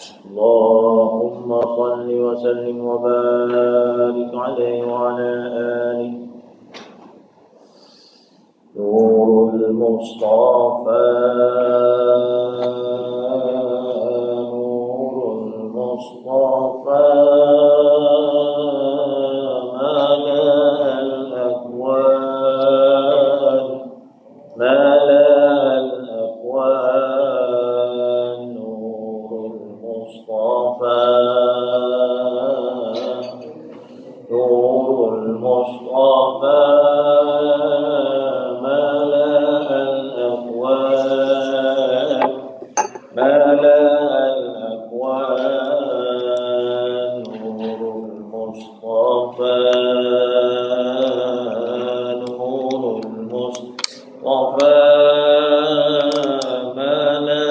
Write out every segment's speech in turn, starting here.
اللهم صل وسلم وبارك عليه وعلى آله. نور المصطفى نور المصطفى ملأ الأكوان ملأ الأكوان نور المصطفى نور المصطفى ملأ الأكوان ملأ الأكوان نور المصطفى نور المصطفى ملأ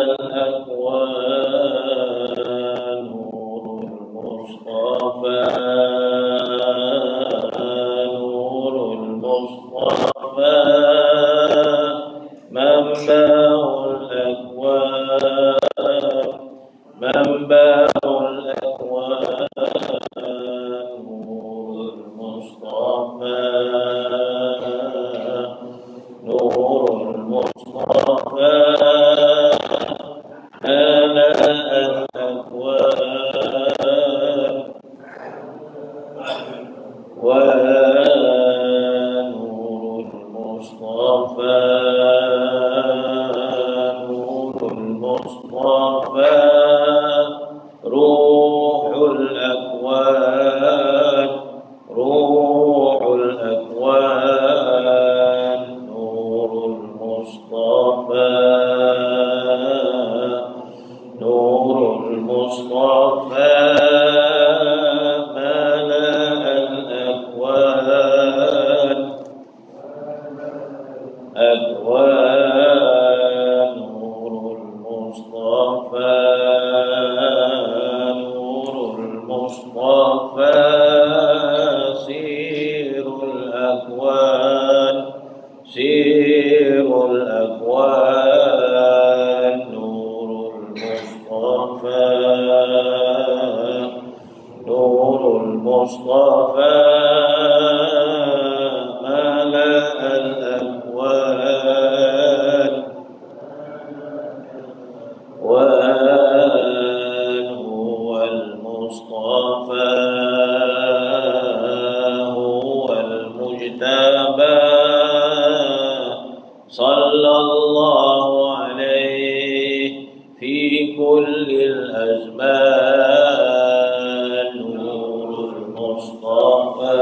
الأكوان نور المصطفى نور المصطفى منبع الأكوان منبع الأكوان نور المصطفى نور المصطفى ملأ الأكوان ونور المصطفى نور المصطفى روح الأكوان روح الأكوان نور المصطفى نور المصطفى ملأ الأكوان أكوان نور المصطفى نور المصطفى سير الأكوان سير الأكوان نور المصطفى نور المصطفى ملأ الأكوان وهو المصطفى هو المجتبى صلى الله عليه في كل الأزمان نور المصطفى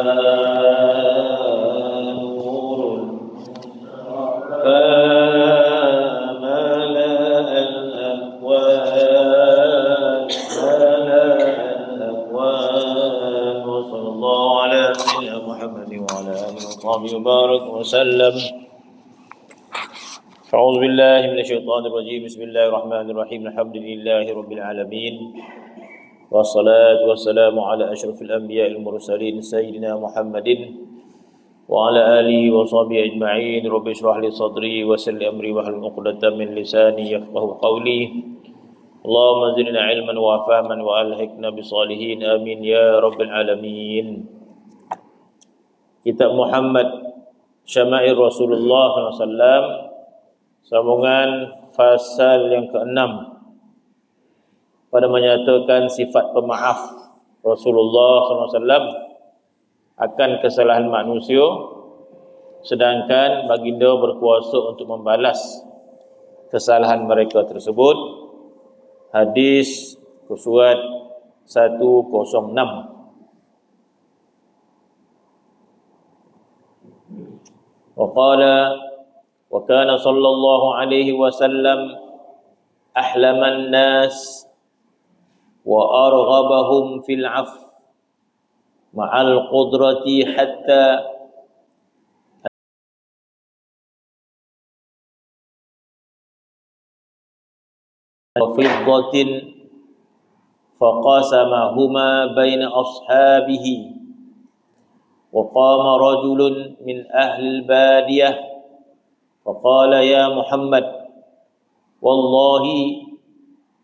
نور المصطفى ملأ الأكوان ملأ الأكوان وصلى الله على سيدنا محمد وعلى آله وصحبه وبارك وسلم. أعوذ بالله من الشيطان الرجيم. بسم الله الرحمن الرحيم. الحمد لله رب العالمين والصلاة والسلام على أشرف الأنبياء المرسلين سيدنا محمد وعلى آله وصحبه أجمعين. رب اشرح لي صدري ويسر لي أمري واحلل عقدة من لساني يفقهوا قولي. اللهم زدنا علما وفهما وألحقنا بالصالحين آمين يا رب العالمين. Kitab Muhammad Syama'il Rasulullah SAW, sambungan fasal yang ke-6 pada menyatakan sifat pemaaf Rasulullah SAW akan kesalahan manusia, sedangkan baginda berkuasa untuk membalas kesalahan mereka tersebut. Hadis surat 106. وقال وكان صلى الله عليه وسلم أحلم الناس وأرغبهم في العفو مع القدرة حتى وفضة فقاسمهما بين أصحابه. وقام رجل من أهل البادية Faqala ya Muhammad, wallahi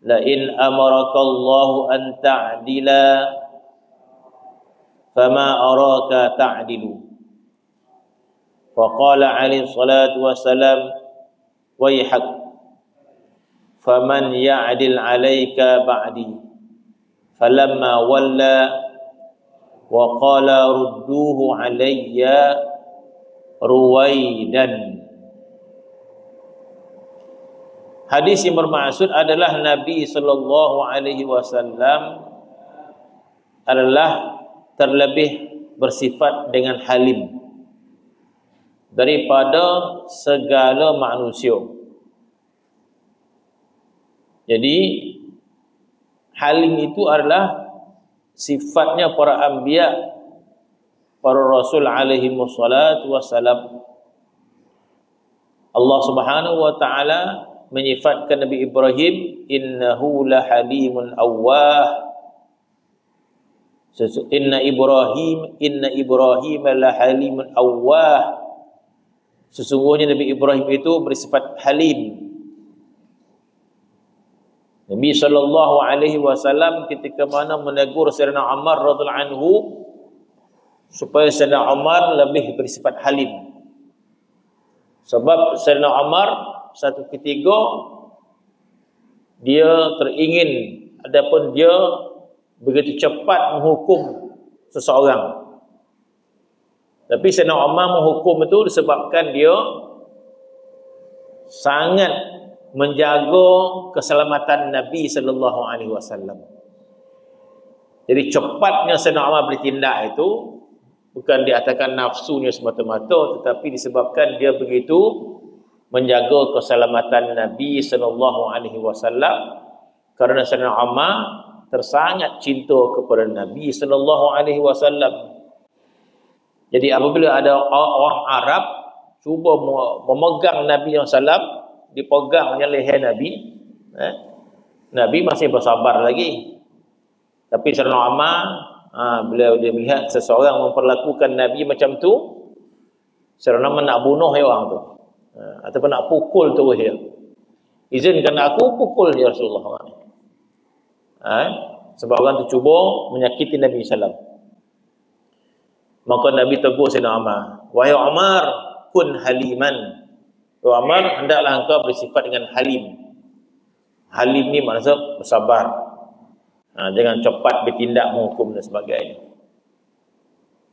la in amaraka Allah an ta'dila fama araka ta'dilu. Faqala alaihi salatu wassalam, wayhak, faman ya'dil alayka ba'di. Falamma walla wa qala rudduhu alayya ruwaidan. Hadis yang bermaksud adalah Nabi sallallahu alaihi wasallam adalah terlebih bersifat dengan halim daripada segala manusia. Jadi halim itu adalah sifatnya para anbiya, para rasul alaihi wassalatu wassalam. Allah Subhanahu wa taala menyifatkan Nabi Ibrahim, innahu la halimun awwah. Inna Ibrahim la halimun awwah. Sesungguhnya Nabi Ibrahim itu bersifat halim. Nabi sallallahu alaihi wasallam ketika mana menegur Sayyidina Umar radhiyallahu anhu supaya Sayyidina Umar lebih bersifat halim. Sebab Sayyidina Umar satu ketika dia teringin, adapun dia begitu cepat menghukum seseorang. Tapi Sayyidina Umar menghukum itu disebabkan dia sangat menjaga keselamatan Nabi sallallahu alaihi wasallam. Jadi cepatnya Sayyidina Umar bertindak itu bukan diatakan nafsunya semata-mata, tetapi disebabkan dia begitu menjaga keselamatan Nabi sallallahu alaihi wasallam, karena Sayyidina Umar tersangat cinta kepada Nabi sallallahu alaihi wasallam. Jadi apabila ada orang Arab cuba memegang Nabi sallallahu, dipegangnya leher Nabi, Nabi masih bersabar lagi. Tapi Sayyidina Umar bila dia melihat seseorang memperlakukan Nabi macam tu, Sayyidina Umar nak bunuh orang tu, ataupun nak pukul terus dia. Izinkan aku pukul dia Rasulullah. Sebab orang tu cuba menyakiti Nabi sallallahu. Maka Nabi tegur Sayyidina Umar, wahai Umar, kun haliman. Umar, hendaklah engkau bersifat dengan halim. Halim ni maksud bersabar. Jangan cepat bertindak menghukum dan sebagainya.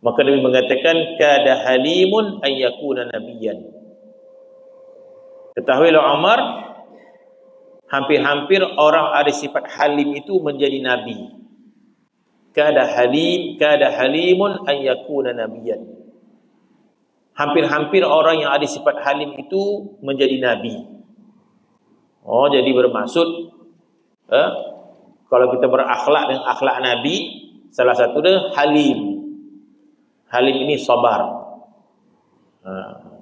Maka Nabi mengatakan, kada halimun ayyakuna nabiyyan. Ketahuilah Umar, hampir-hampir orang ada sifat halim itu menjadi nabi. Kada halimun ayyakuna nabiyyan. Hampir-hampir orang yang ada sifat halim itu menjadi nabi. Jadi bermaksud kalau kita berakhlak dengan akhlak Nabi, salah satu dia halim. Halim ini sabar,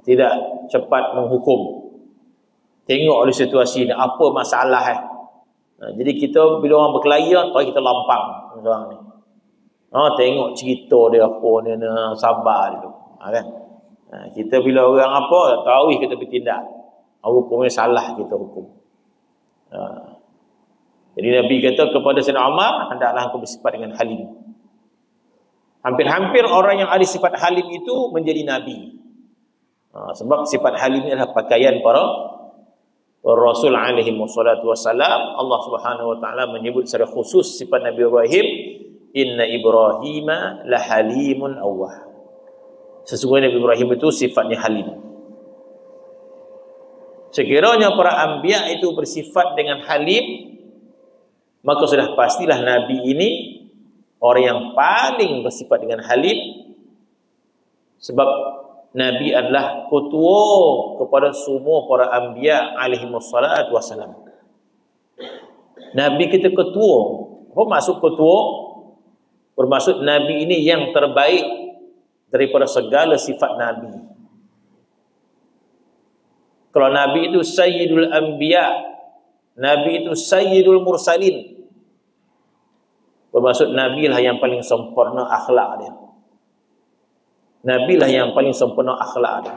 tidak cepat menghukum. Tengok oleh situasi ni, apa masalah jadi kita bila orang berkelahi, kita lampang orang ni. Tengok cerita dia apa ni, sabar dia kan. Kita bila orang apa, tahu kita bertindak, hukumnya salah kita hukum. Jadi Nabi kata kepada Sayyidina Umar, hendaklah engkau bersifat dengan halim. Hampir-hampir orang yang ada sifat halim itu menjadi nabi. Sebab sifat halim ini adalah pakaian para Rasul alaihi wassalatu wassalam. Allah Subhanahu wa taala menyebut secara khusus sifat Nabi Ibrahim, inna Ibrahima la halimun awwah. Sesungguhnya Nabi Ibrahim itu sifatnya halim. Sekiranya para anbiya itu bersifat dengan halim, maka sudah pastilah Nabi ini orang yang paling bersifat dengan halim. Sebab Nabi adalah ketua kepada semua para anbiya alaihi wassalatu wassalam. Nabi kita ketua. Apa maksud ketua? Bermaksud Nabi ini yang terbaik daripada segala sifat Nabi. Kalau Nabi itu Sayyidul Anbiya, Nabi itu Sayyidul Mursalin, bermaksud Nabi lah yang paling sempurna akhlak dia. Nabi lah yang paling sempurna akhlak dia.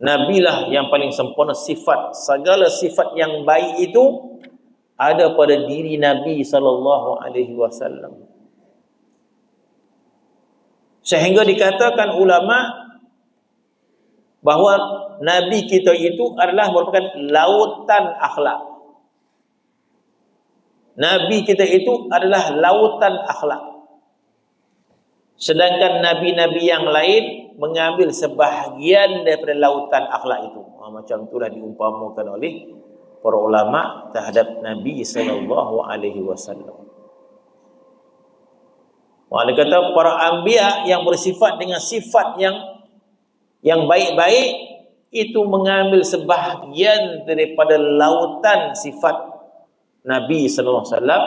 Nabilah yang paling sempurna sifat. Segala sifat yang baik itu ada pada diri Nabi sallallahu alaihi wasallam. Sehingga dikatakan ulama bahawa Nabi kita itu adalah merupakan lautan akhlak. Nabi kita itu adalah lautan akhlak. Sedangkan nabi-nabi yang lain mengambil sebahagian daripada lautan akhlak itu. Macam itulah diumpamakan oleh para ulama terhadap Nabi sallallahu alaihi wasallam. Dia kata para anbiya yang bersifat dengan sifat yang baik-baik itu mengambil sebahagian daripada lautan sifat Nabi sallallahu alaihi wasallam.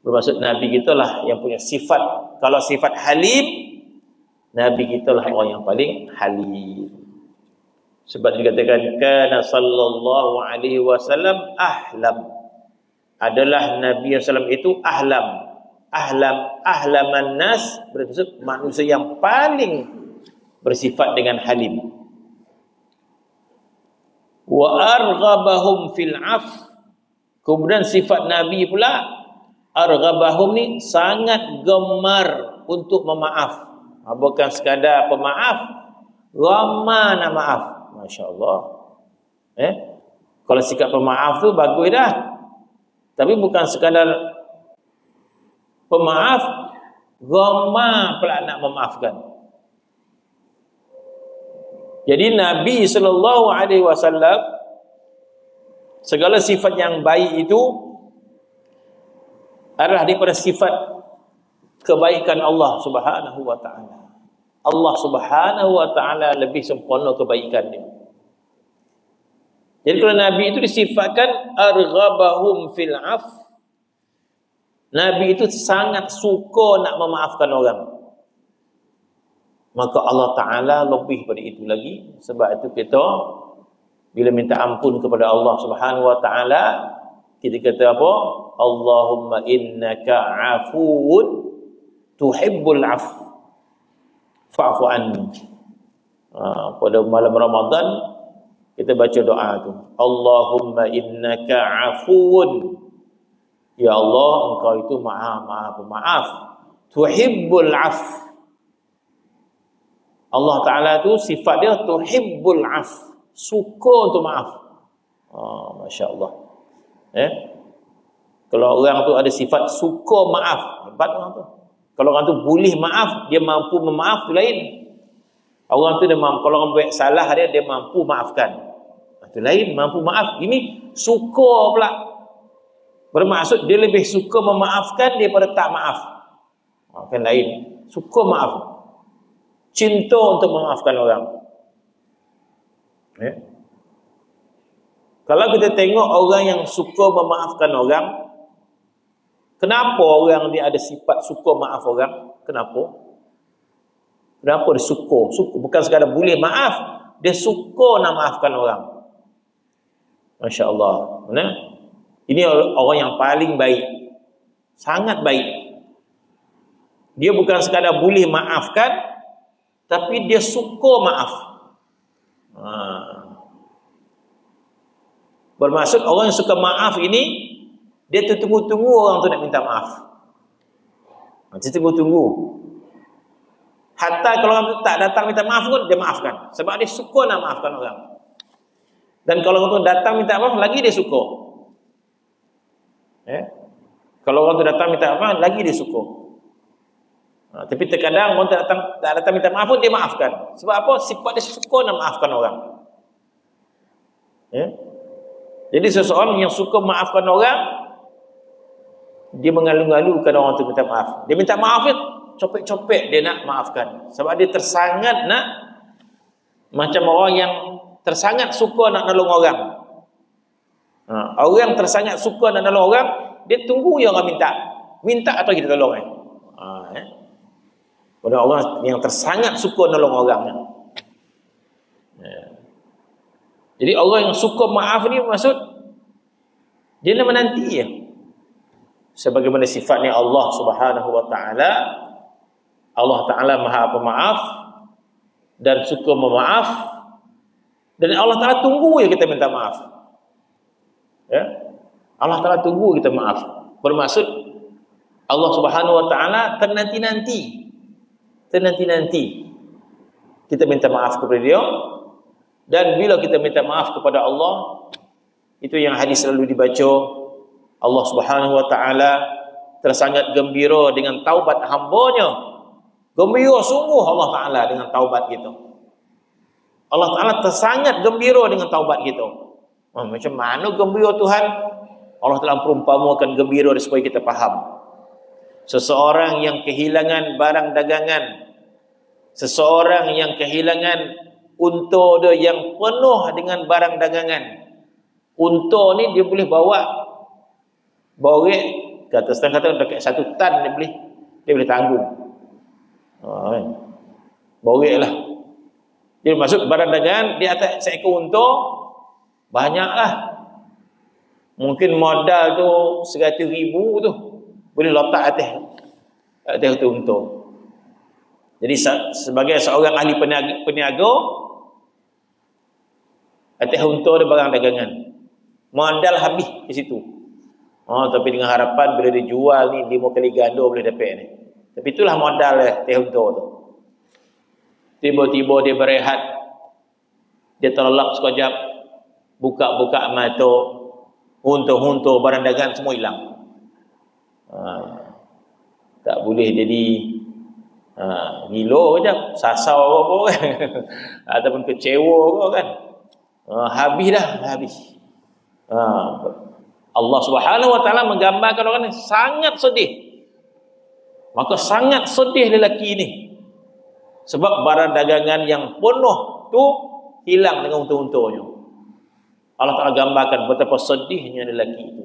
Bermaksud Nabi kita lah yang punya sifat. Kalau sifat halim, Nabi kita lah orang yang paling halim. Sebab dikatakan kana sallallahu alaihi wasallam ahlam. Adalah Nabi sallallahu itu ahlam. Ahlaman nas bermaksud manusia yang paling bersifat dengan halim. Wa arghabahum fil af. Kemudian sifat Nabi pula arghabahum ni sangat gemar untuk memaaf. Bukan sekadar pemaaf, ramah nak maaf. Masya-Allah. Kalau sikap pemaaf tu bagus dah. Tapi bukan sekadar pemaaf, ramah pula nak memaafkan. Jadi Nabi sallallahu alaihi wasallam segala sifat yang baik itu adalah daripada sifat kebaikan Allah Subhanahu wa taala. Allah Subhanahu wa taala lebih sempurna kebaikan dia. Jadi kalau Nabi itu disifatkan arghabahum fil af, Nabi itu sangat suka nak memaafkan orang. Maka Allah Ta'ala lebih pada itu lagi. Sebab itu kita bila minta ampun kepada Allah Subhanahu Wa Ta'ala, kita kata apa? Allahumma innaka afuun tuhibbul af fa'fu anni. Pada malam Ramadan kita baca doa tu. Allahumma innaka afuun. Ya Allah, engkau itu maha pemaaf. Tuhibbul af. Allah Ta'ala tu sifat dia tuhibbul af, suka untuk maaf. Masya Allah. Kalau orang tu ada sifat suka maaf, hebat orang tu. Kalau orang tu boleh maaf, dia mampu memaaf, tu lain. Orang tu dia mampu, kalau orang buat salah dia mampu maafkan. Itu lain, mampu maaf. Ini suka pula. Bermaksud dia lebih suka memaafkan daripada tak maaf. Kan lain. Suka maaf. Cinta untuk memaafkan orang. Kalau kita tengok orang yang suka memaafkan orang, kenapa orang dia ada sifat suka maaf orang? Kenapa? Kenapa dia suka? Bukan sekadar boleh maaf, dia suka nak maafkan orang. Masya Allah. Ini orang yang paling baik. Sangat baik. Dia bukan sekadar boleh maafkan, tapi dia suka maaf. Bermaksud orang yang suka maaf ini, dia tertunggu-tunggu orang tu nak minta maaf. Dia tunggu-tunggu. Hatta kalau orang tu tak datang minta maaf pun, dia maafkan. Sebab dia suka nak maafkan orang. Dan kalau orang tu datang minta maaf, lagi dia suka. Kalau orang tu datang minta maaf, lagi dia suka. Tapi terkadang orang tak datang minta maaf pun dia maafkan. Sebab apa? Sifat dia suka nak maafkan orang. Jadi seseorang yang suka maafkan orang, dia mengalu-alukan orang tu minta maaf. Dia minta maaf dia copek-copek dia nak maafkan. Sebab dia tersangat nak, macam orang yang tersangat suka nak nolong orang. Orang tersangat suka nak nolong orang, dia tunggu yang orang minta atau kita tolong. Pada orang yang tersangat suka nolong orang. Jadi orang yang suka maaf ni maksud dia nak menanti ya. Sebagaimana sifatnya Allah Subhanahu Wa Taala. Allah Taala Maha Pemaaf dan suka memaaf. Dan Allah Ta'ala tunggu ya kita minta maaf. Ya. Allah Ta'ala tunggu kita maaf. Bermaksud Allah Subhanahu Wa Ta'ala ternanti-nanti kita minta maaf kepada dia. Dan bila kita minta maaf kepada Allah, itu yang hadis selalu dibaca, Allah Subhanahu Wa Ta'ala tersangat gembira dengan taubat hambanya. Gembira sungguh Allah Ta'ala dengan taubat kita. Allah Ta'ala tersangat gembira dengan taubat kita. Macam mana gembira Tuhan? Allah Ta'ala perumpamakan gembira supaya kita faham. Seseorang yang kehilangan barang dagangan, seseorang yang kehilangan unta dia yang penuh dengan barang dagangan. Unta ni dia boleh bawa borek, kata setengah kata dekat 1 tan dia boleh tanggung. Borek lah. Dia masuk barang dagangan di atas seekor unta, banyaklah. Mungkin modal tu 100,000 tu boleh letak atas tu unta. Jadi sebagai seorang ahli peniaga, atas unta ada barang dagangan. Modal habis di situ. Tapi dengan harapan bila dia jual ni 5 kali ganda boleh dapat ni. Tapi itulah modal atas unta tu. Tiba-tiba dia berehat, dia terlelap sekejap, buka-buka mata, huntur-huntur barang dagangan semua hilang. Tak boleh jadi gila je, sasau apa kan ataupun kecewa kan. Habis dah, habis. Allah Subhanahu Wa Ta'ala menggambarkan orang ni sangat sedih. Maka sangat sedih lelaki ni, sebab barang dagangan yang penuh tu hilang dengan unta-untanya. Allah Ta'ala gambarkan betapa sedihnya lelaki itu.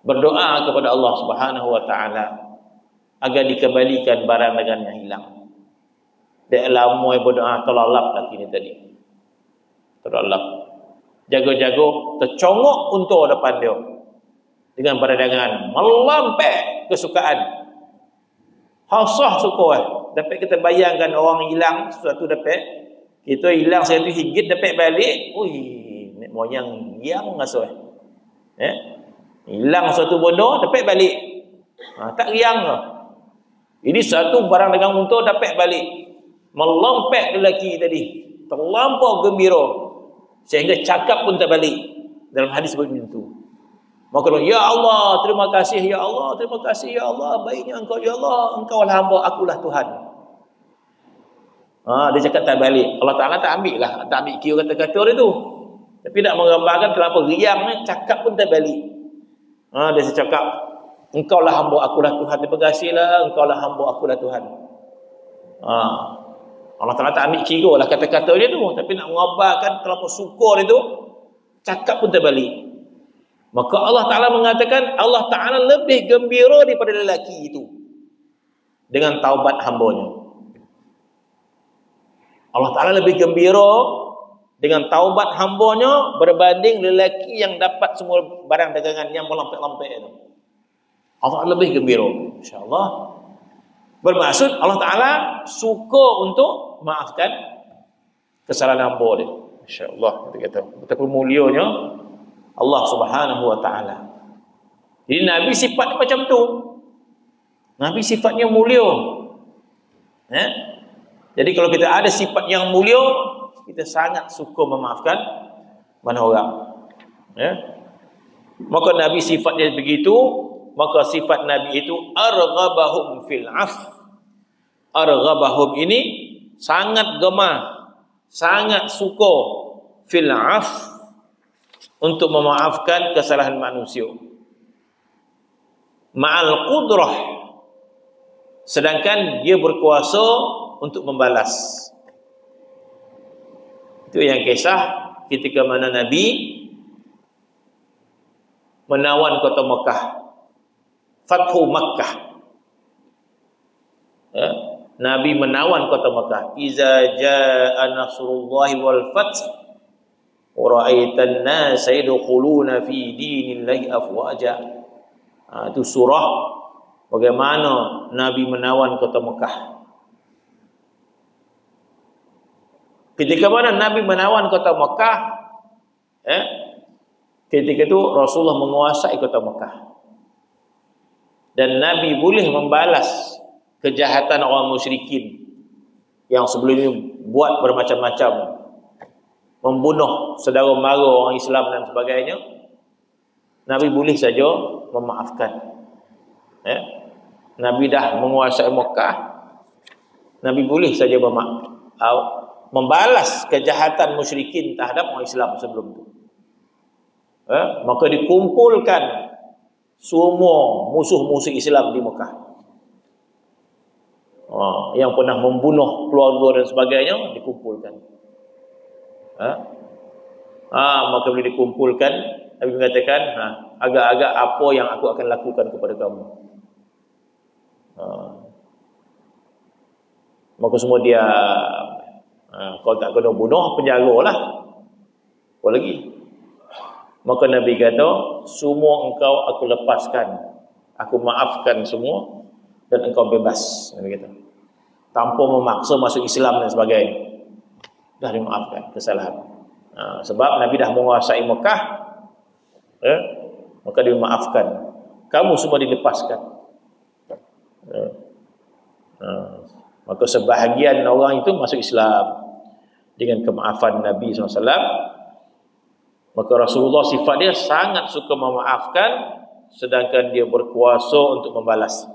Berdoa kepada Allah Subhanahu Wa Ta'ala agar dikembalikan barang dagangan yang hilang. Dia lama berdoa, terlalap lelaki ni tadi. Terlalap. Jaga-jaga, tercongok unta depan dia dengan barang dagangan, melampau kesukaan. Hasah suka dapat kita bayangkan orang hilang sesuatu, dapat kita hilang RM1 dapat balik, nek moyang yang ngasuh. Hilang suatu benda dapat balik. Tak riang ke? Ini satu barang dagangan unta dapat balik. Melompat lelaki tadi, terlampau gembira sehingga cakap pun tak balik. Dalam hadis begitu. Maka ya Allah, terima kasih ya Allah, terima kasih ya Allah, baiknya engkau ya Allah, engkau lah hamba, akulah Tuhan. Dia cakap tak balik. Allah Ta'ala tak ambil lah, tak ambil kira kata-kata dia tu. Tapi nak menggambarkan terlampau riang ni, cakap pun tak balik. Dia cakap, engkau lah hamba, akulah Tuhan. Terima kasihlah, engkau lah hamba, akulah Tuhan. Allah Ta'ala tak ambil kira lah kata-kata dia tu. Tapi nak mengabarkan terlampau syukur dia tu, cakap pun tak balik. Maka Allah Ta'ala mengatakan, Allah Ta'ala lebih gembira daripada lelaki itu dengan taubat hambanya. Allah Ta'ala lebih gembira dengan taubat hambanya berbanding lelaki yang dapat semua barang dagangan yang melampau-lampau itu. Allah Ta'ala lebih gembira, insyaAllah. Bermaksud Allah Ta'ala suka untuk maafkan kesalahan hamba dia, insyaAllah. Kita kata betapa mulianya Allah Subhanahu Wa Ta'ala. Jadi Nabi sifatnya macam tu. Nabi sifatnya mulia. Jadi kalau kita ada sifat yang mulia, kita sangat suka memaafkan mana orang. Maka Nabi sifatnya begitu. Maka sifat Nabi itu arghabahum fil af. Arghabahum ini sangat gemar, sangat suka fil af, untuk memaafkan kesalahan manusia. Ma'al qudrah, sedangkan dia berkuasa untuk membalas. Itu yang kisah ketika mana Nabi menawan kota Mekah, Fathu Makkah. Nabi menawan kota Mekah. Iza jaa nasrullahi wal fath wa ra'aitan nasa yadkhuluna fi dinillahi afwaja. Itu surah bagaimana Nabi menawan kota Mekah. Ketika mana Nabi menawan kota Mekah, ketika itu Rasulullah menguasai kota Mekah. Dan Nabi boleh membalas kejahatan orang musyrikin yang sebelum ini buat bermacam-macam, membunuh saudara mara orang Islam dan sebagainya. Nabi boleh saja memaafkan. Nabi dah menguasai Mekah, Nabi boleh saja membalas kejahatan musyrikin terhadap orang Islam sebelum itu. Maka dikumpulkan semua musuh-musuh Islam di Mekah, yang pernah membunuh keluarga dan sebagainya, dikumpulkan. Maka bila dikumpulkan, Nabi mengatakan, agak-agak apa yang aku akan lakukan kepada kamu. Maka semua dia, kalau tak kena bunuh, penjara lah. Apa lagi? Maka Nabi kata, semua engkau aku lepaskan, aku maafkan semua, dan engkau bebas. Nabi kata, tanpa memaksa masuk Islam dan sebagainya. Dah dimaafkan kesalahan. Sebab Nabi dah menguasai Mekah, maka dia maafkan. Kamu semua dilepaskan. Maka sebahagian orang itu masuk Islam dengan kemaafan Nabi SAW. Maka Rasulullah sifat dia sangat suka memaafkan, sedangkan dia berkuasa untuk membalas.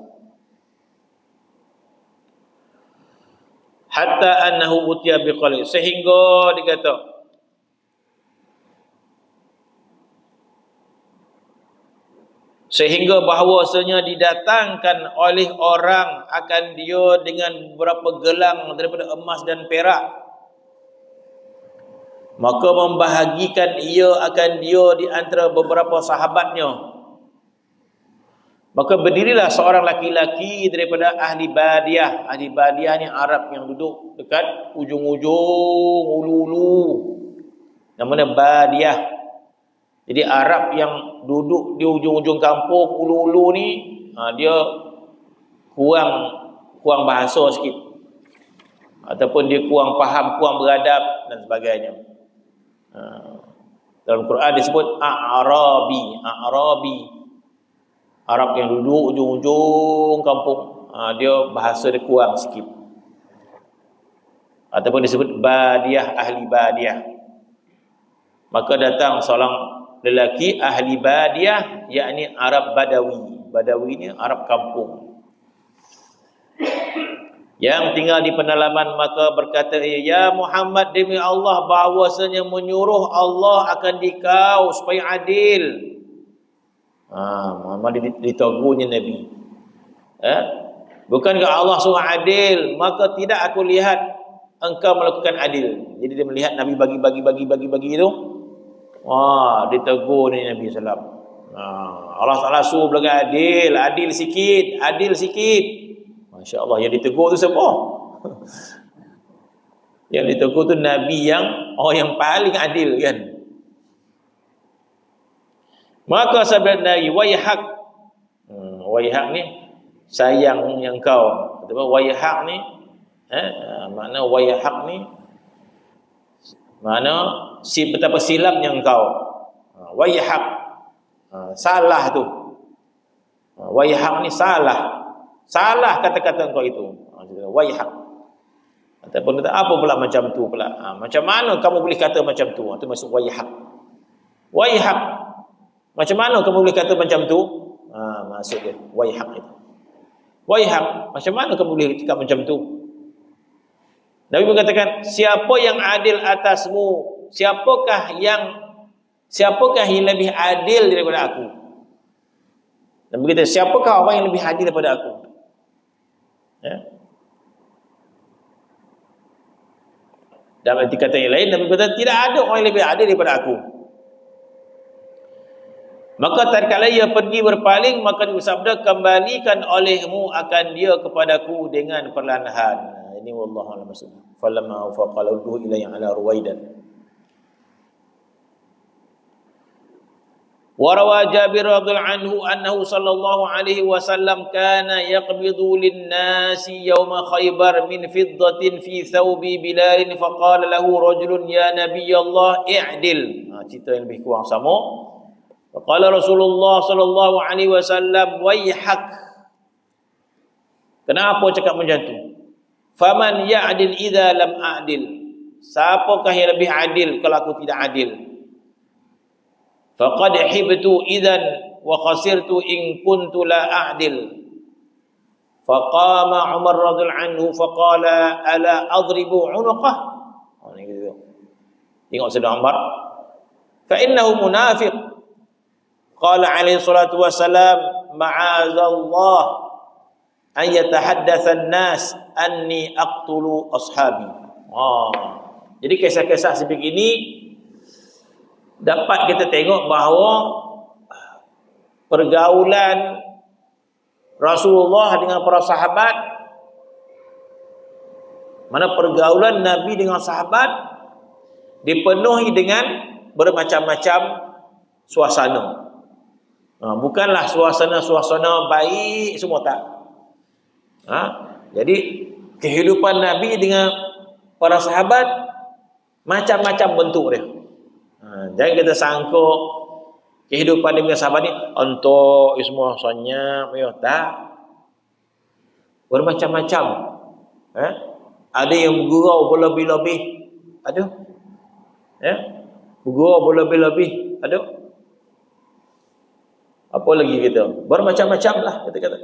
Hatta annahu utiya biqalil, sehingga dikata sehingga bahawasanya didatangkan oleh orang akan dia dengan beberapa gelang daripada emas dan perak, maka membahagikan ia akan dia di antara beberapa sahabatnya. Maka berdirilah seorang laki-laki daripada ahli Badiah. Ahli Badiah ni Arab yang duduk dekat ujung-ujung ulu-ulu, namanya Badiah. Jadi Arab yang duduk di ujung-ujung kampung ulu-ulu ni, dia kurang bahasa sikit, ataupun dia kurang faham, kurang beradab dan sebagainya. Dalam Quran disebut A'rabi. Arab yang duduk ujung-ujung kampung, dia bahasa dia kurang sikit. Ataupun disebut Badiah, ahli Badiah. Maka datang seorang lelaki ahli Badiah, yakni Arab Badawi. Badawi ni Arab kampung yang tinggal di pedalaman. Maka berkata ia, ya Muhammad, demi Allah bahawasanya menyuruh Allah akan dikau supaya adil. Muhammad ditagurnya Nabi. Bukankah Allah suruh adil? Maka tidak aku lihat engkau melakukan adil. Jadi dia melihat Nabi bagi itu. Ditegur ni Nabi SAW. Allah Ta'ala suruh belakang adil sikit. Masya Allah, yang ditegur tu siapa? Yang ditegur tu Nabi yang orang yang paling adil kan. Maka sabda Nabi, wayhak. Wayhak ni sayang yang kau. Wayhak ni makna wayhak ni makna betapa silapnya engkau. Wayhak salah tu. Wayhak ni salah kata-kata engkau itu. Wayhak. Ataupun kata apa pula macam tu pula. Macam mana kamu boleh kata macam tu? Itu maksud wayhak. Wayhak, macam mana kamu boleh kata macam tu? Maksud dia wayhak itu. Wayhak, macam mana kamu boleh cakap macam tu? Nabi mengatakan, siapa yang adil atasmu? Siapakah yang lebih adil daripada aku? Dan berkata, siapakah orang yang lebih adil daripada aku? Dalam arti kata yang lain, Nabi berkata, tidak ada orang yang lebih adil daripada aku. Maka tatkala ia pergi berpaling, maka bersabda, kembalikan olehmu akan dia kepadaku dengan perlahan. Ini wallahu a'lam bishawab. Falamma faqaluhu ilayhi ala ruwaidan. Wa Jabir radhiyallahu anhu annahu sallallahu alaihi wasallam kana yaqbidu lin-nasi yawma Khaybar min fiddatin fi thawbi Bilal faqala lahu rajulun ya nabiyallah i'dil. Cerita yang lebih kurang sama. Faqala Rasulullah sallallahu alaihi wasallam wayhak. Kenapa cakap macam tu? Faman ya'dil idza lam a'dil. Siapakah yang lebih adil kalau aku tidak adil? Faqad hibtu idzan wa khasirtu in kuntu la a'dil. Faqama Umar radhiyallahu anhu faqala ala adribu 'unuqah. Ni gitu. Tengok Sayyidina Umar. Fa innahu munafiq. Qala alaihi salatu wassalam ma'azallah an yatahaddatsa an-nas anni aqtulu ashabi. Jadi kisah-kisah sebegini dapat kita tengok bahawa pergaulan Rasulullah dengan para sahabat, mana pergaulan Nabi dengan sahabat dipenuhi dengan bermacam-macam suasana. Bukanlah suasana-suasana baik semua, tak. Jadi kehidupan Nabi dengan para sahabat macam-macam bentuk dia. Jangan kita sangka kehidupan dia dengan sahabat ni untuk semua senyap, tak. Bermacam-macam. Ada yang bergurau berlebih-lebih, ada. Bergurau berlebih-lebih, ada. Apa lagi kita? Bermacam-macam lah kita kata.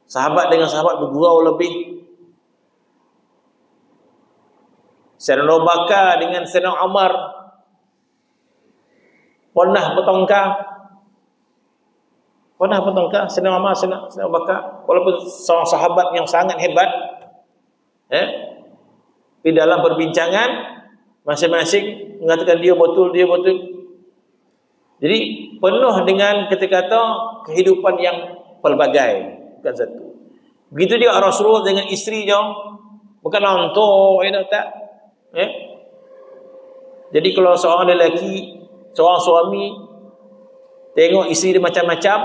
Sahabat dengan sahabat bergurau lebih. Sayyidina Abu Bakar dengan Sayyidina Umar pernah bertengkar. Sayyidina Umar, Sayyidina Abu Bakar, walaupun seorang sahabat yang sangat hebat, di dalam perbincangan masing-masing mengatakan dia betul. Jadi penuh dengan kita kata kehidupan yang pelbagai, bukan satu. Begitu dia Rasulullah dengan isterinya, bukan untuk tak. Jadi kalau seorang lelaki, seorang suami tengok isteri dia macam-macam,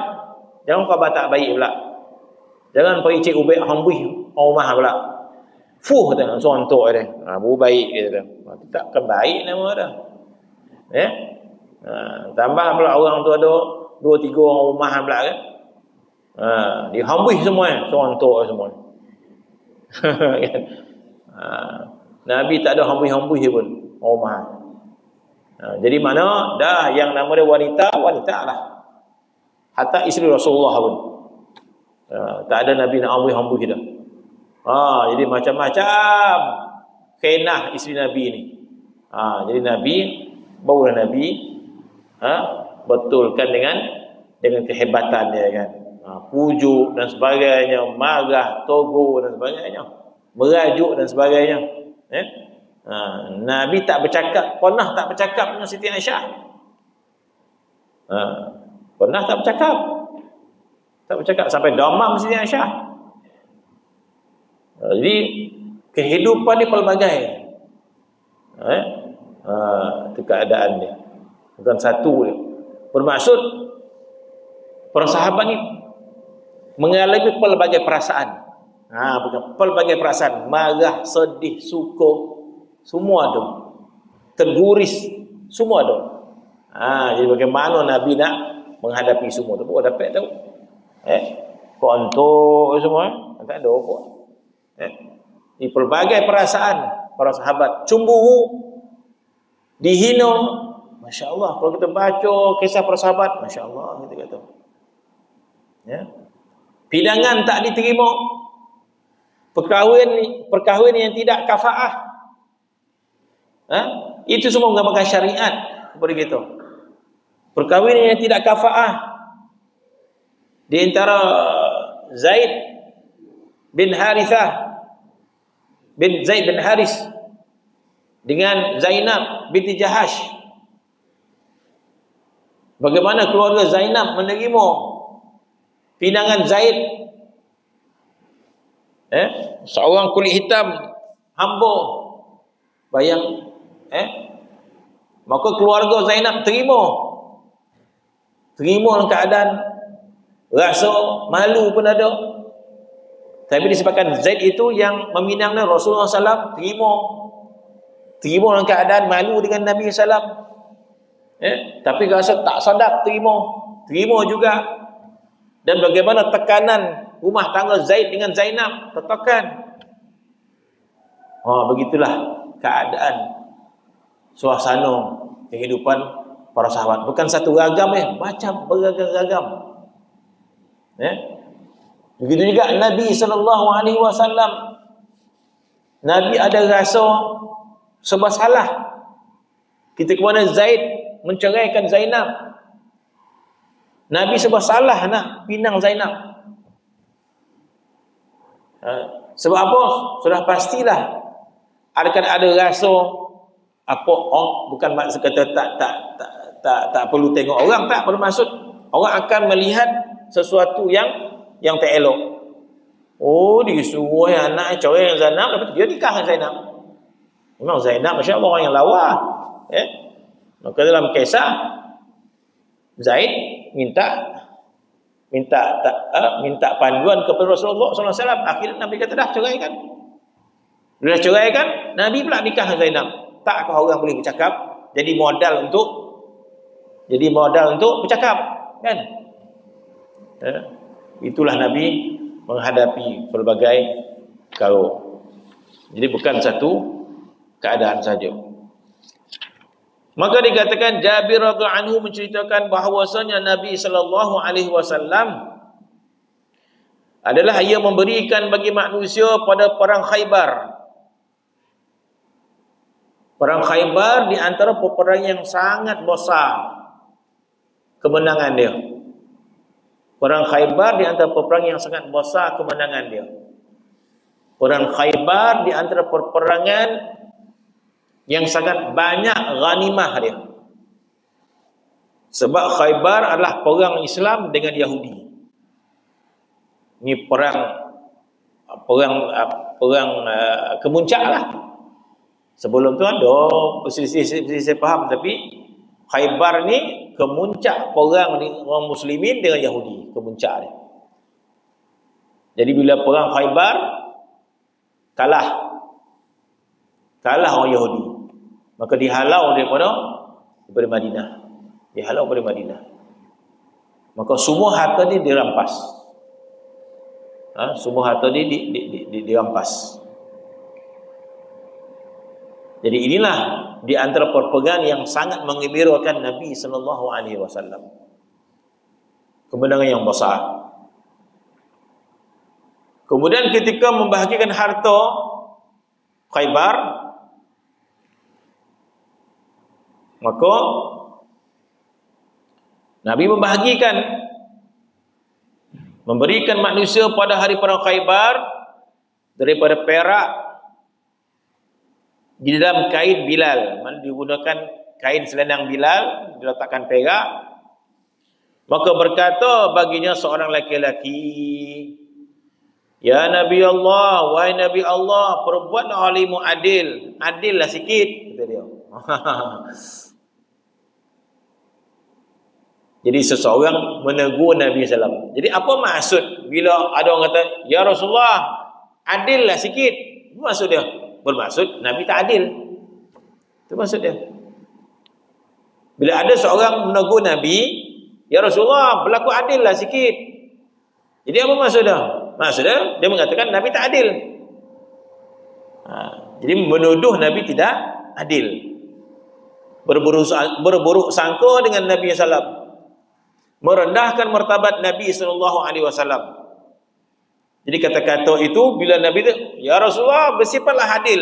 jangan kau tak baik pula. Jangan pergi cik ubek hambui rumah pula. Dah seorang tok dia. Baru baik dia. Takkan baik nama dah. Tambah pula orang tu ada 2-3 orang rumah pula kan. Dihambui semua seorang tok semua. Nabi tak ada hambui-hambui pun rumah. Jadi mana dah yang nama dia wanita lah. Hatta isteri Rasulullah pun tak ada Nabi nak hambui dah. Jadi macam-macam kenah isteri Nabi ni. Jadi Nabi barulah Nabi betulkan dengan kehebatan dia kan. Pujuk dan sebagainya, marah, togo dan sebagainya, merajuk dan sebagainya. Nabi pernah tak bercakap dengan Siti Aisyah. Pernah tak bercakap sampai damam Siti Aisyah. Jadi kehidupan ni pelbagai. Itu keadaan dia, bukan satu dia. Bermaksud para sahabat ni mengalami pelbagai perasaan. Bukan pelbagai perasaan, marah, sedih, suka, semua ada. Terguris, semua ada. Jadi bagaimana Nabi nak menghadapi semua tu? Dapat tahu. Kontok semua, tak ada apa. Di pelbagai perasaan para sahabat, cemburu, dihina, masya-Allah. Kalau kita baca kisah para sahabat, masya-Allah kita kata. Pidangan tak diterima, perkahwinan yang tidak kafaah, itu semua menggambarkan syariat kepada kita. Perkahwinan yang tidak kafaah di antara Zaid bin Haris dengan Zainab binti Jahash. Bagaimana keluarga Zainab menerima pinangan Zaid, seorang kulit hitam, hamba, bayang, maka keluarga Zainab terima. terima dalam keadaan rasa malu pun ada. Tapi disebabkan Zaid itu yang meminangnya Rasulullah SAW, terima dalam keadaan malu dengan Nabi SAW. Tapi rasa tak sadar, terima juga. Dan bagaimana tekanan rumah tangga Zaid dengan Zainab, tertekan. Begitulah keadaan suasana kehidupan para sahabat. Bukan satu ragam, macam beragam-ragam. Begitu juga Nabi SAW. Nabi ada rasa serba salah ketika mana Zaid menceraikan Zainab. Nabi serba salah nak pinang Zainab. Sebab apa? Sudah pastilah akan ada rasa apa, bukan maksud kata tak perlu tengok orang, tak bermaksud orang akan melihat sesuatu yang tak elok. Dia suruh anak cerai dengan Zainab, lepas tu dia nikah dengan Zainab. Memang Zainab masya-Allah orang yang lawa. Maka dalam kisah Zaid minta panduan kepada Rasulullah SAW. Akhirnya Nabi kata dah ceraikan. Bila ceraikan, Nabi pula nikah dengan Zainab. Takkah orang boleh bercakap? Jadi modal untuk bercakap, kan? Itulah Nabi menghadapi berbagai perkara. Jadi bukan satu keadaan saja. Maka dikatakan Jabir radhiyallahu anhu menceritakan bahawasanya Nabi sallallahu alaihi wasallam adalah ia memberikan bagi manusia pada perang Khaybar. Perang Khaybar di antara peperangan yang sangat besar kemenangan dia. Perang Khaybar di antara peperangan yang sangat besar kemenangan dia. Perang Khaybar di antara peperangan yang sangat banyak ghanimah dia. Sebab Khaybar adalah perang Islam dengan Yahudi. Ini perang kemuncak lah. Sebelum tu ada perselisih faham, tapi Khaybar ni kemuncak perang orang muslimin dengan Yahudi, kemuncak dia. Jadi bila perang Khaybar kalah orang Yahudi, maka dihalau daripada Madinah. Dihalau daripada Madinah. Maka semua harta ni dirampas. Semua harta ni dirampas. Jadi inilah di antara perpegangan yang sangat menggembirakan Nabi sallallahu alaihi wasallam. Kemenangan yang besar. Kemudian ketika membahagikan harta Khaybar, maka Nabi membahagikan, memberikan manusia pada hari perang Khaybar daripada perak di dalam kain Bilal. Mana digunakan kain selendang Bilal, diletakkan perak. Maka berkata baginya seorang laki-laki, "Ya Nabi Allah, wahai Nabi Allah, perbuatlah halimu adil. Adillah sikit," kata dia. Jadi seseorang menegur Nabi SAW. Jadi apa maksud bila ada orang kata, "Ya Rasulullah, adillah sikit"? Apa maksud dia? Bermaksud Nabi tak adil. Itu maksud dia. Bila ada seorang menegur Nabi, "Ya Rasulullah, berlaku adillah sikit." Jadi apa maksud dia? Maksudnya dia mengatakan Nabi tak adil. Jadi menuduh Nabi tidak adil. Berburuk sangka dengan Nabi SAW. Merendahkan martabat Nabi SAW. Jadi kata-kata itu bila Nabi itu, "Ya Rasulullah, bersifatlah adil."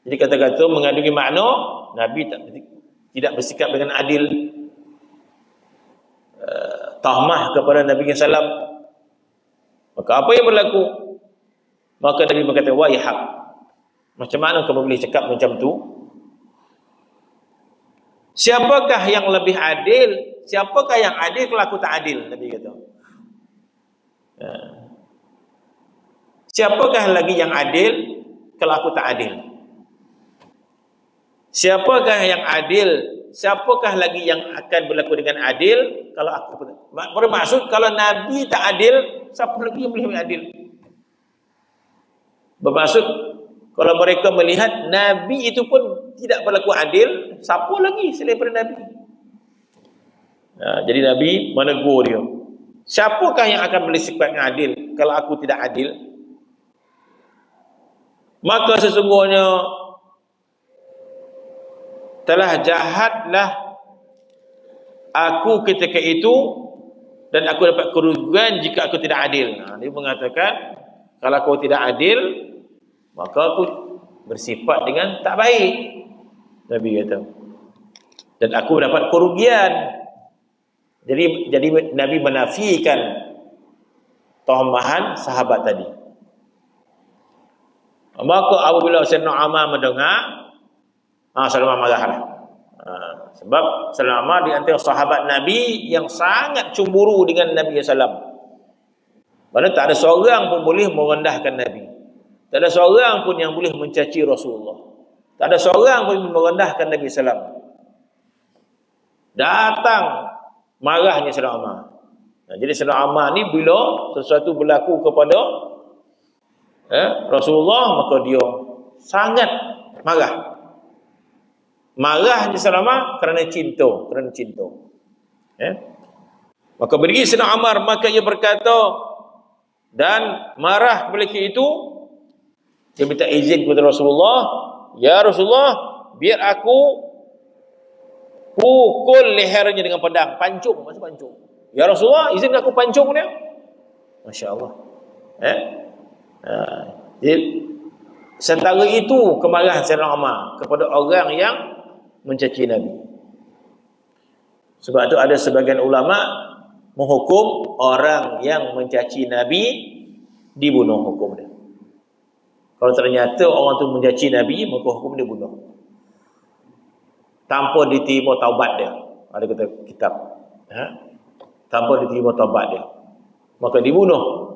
Jadi kata-kata mengandungi makna Nabi tidak bersikap dengan adil. Tahmah kepada Nabi SAW. Maka apa yang berlaku? Maka Nabi berkata, "Waihak, macam mana kamu boleh cakap macam tu? Siapakah yang lebih adil? Siapakah yang adil kalau aku tak adil?" Nabi kata. Siapakah lagi yang adil kalau aku tak adil? Siapakah yang adil siapakah lagi yang akan berlaku dengan adil kalau aku? Bermaksud kalau Nabi tak adil, siapa lagi yang boleh adil? Bermaksud kalau mereka melihat Nabi itu pun tidak berlaku adil, siapa lagi selain daripada Nabi? Jadi Nabi menegur dia. Siapakah yang akan boleh sifatnya adil kalau aku tidak adil? Maka sesungguhnya telah jahatlah aku ketika itu dan aku dapat kerugian jika aku tidak adil. Dia mengatakan kalau aku tidak adil maka aku bersifat dengan tak baik. Nabi kata. Dan aku dapat kerugian. Jadi Nabi menafikan tohmahan sahabat tadi. Maka apabila Sayyidina Umar mendengar, Sayyidina Umar marahlah. Sebab Sayyidina Umar di antara sahabat Nabi yang sangat cemburu dengan Nabi SAW. Mana tak ada seorang pun boleh merendahkan Nabi. Tak ada seorang pun yang boleh mencaci Rasulullah. Tak ada seorang pun merendahkan Nabi SAW. Datang marahnya Sayyidina Umar. Jadi Sayyidina Umar ni bila sesuatu berlaku kepada Rasulullah, maka dia sangat marah. Marah di Sayyidina Umar kerana cinta, Maka pergi Sayyidina Umar, maka ia berkata dan marah kepada itu, dia minta izin kepada Rasulullah, ya Rasulullah, biar aku pukul lehernya dengan pedang, pancung, maksud pancung. Ya Rasulullah, izin aku pancung dia. Masya-Allah. Jadi setara itu kemarahan Sayyidina Umar kepada orang yang mencaci Nabi. Sebab itu ada sebagian ulama menghukum orang yang mencaci Nabi dibunuh hukum dia. Kalau ternyata orang tu mencaci Nabi, maka hukum dia bunuh. Tanpa diterima taubat dia. Ada kata kitab. Tanpa diterima taubat dia, maka dibunuh.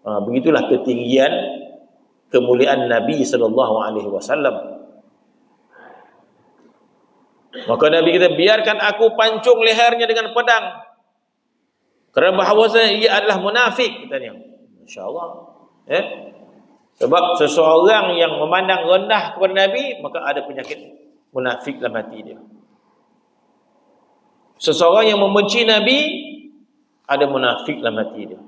Begitulah ketinggian kemuliaan Nabi SAW. Maka Nabi kita biarkan aku pancung lehernya dengan pedang, kerana bahawasanya ia adalah munafik, katanya. Masya-Allah. Sebab seseorang yang memandang rendah kepada Nabi, maka ada penyakit munafik dalam hati dia. Seseorang yang membenci Nabi, ada munafik dalam hati dia.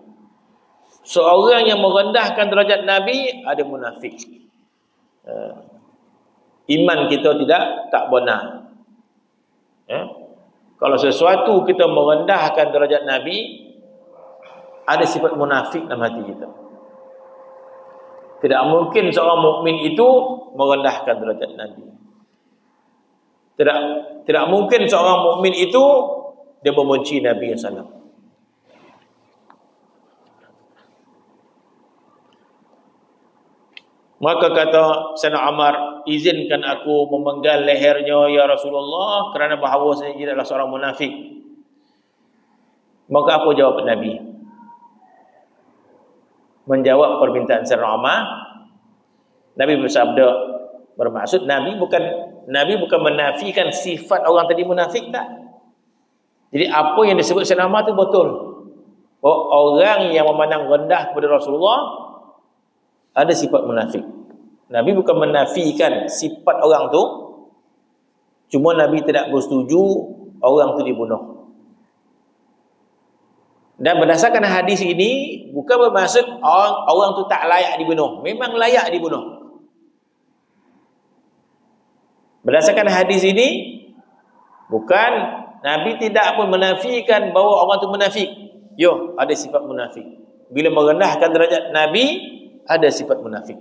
Seorang yang merendahkan derajat Nabi, ada munafik. Iman kita tak benar. Kalau sesuatu kita merendahkan derajat Nabi, ada sifat munafik dalam hati kita. Tidak mungkin seorang mukmin itu merendahkan derajat Nabi. Tidak mungkin seorang mukmin itu dia membenci Nabi SAW. Maka kata Sayyidina Umar, izinkan aku memenggal lehernya ya Rasulullah, kerana bahawasanya dia adalah seorang munafik. Maka apa jawab Nabi? Menjawab permintaan Sayyidina Umar, Nabi bersabda, bermaksud Nabi bukan menafikan sifat orang tadi munafik, tak. Jadi apa yang disebut Sayyidina Umar itu betul. Orang yang memandang rendah kepada Rasulullah ada sifat munafik. Nabi bukan menafikan sifat orang tu, cuma Nabi tidak bersetuju orang tu dibunuh. Dan berdasarkan hadis ini, bukan bermaksud orang tu tak layak dibunuh. Memang layak dibunuh. Berdasarkan hadis ini, bukan Nabi tidak pun menafikan bahawa orang tu munafik. Ada sifat munafik. Bila merendahkan derajat Nabi, ada sifat munafik.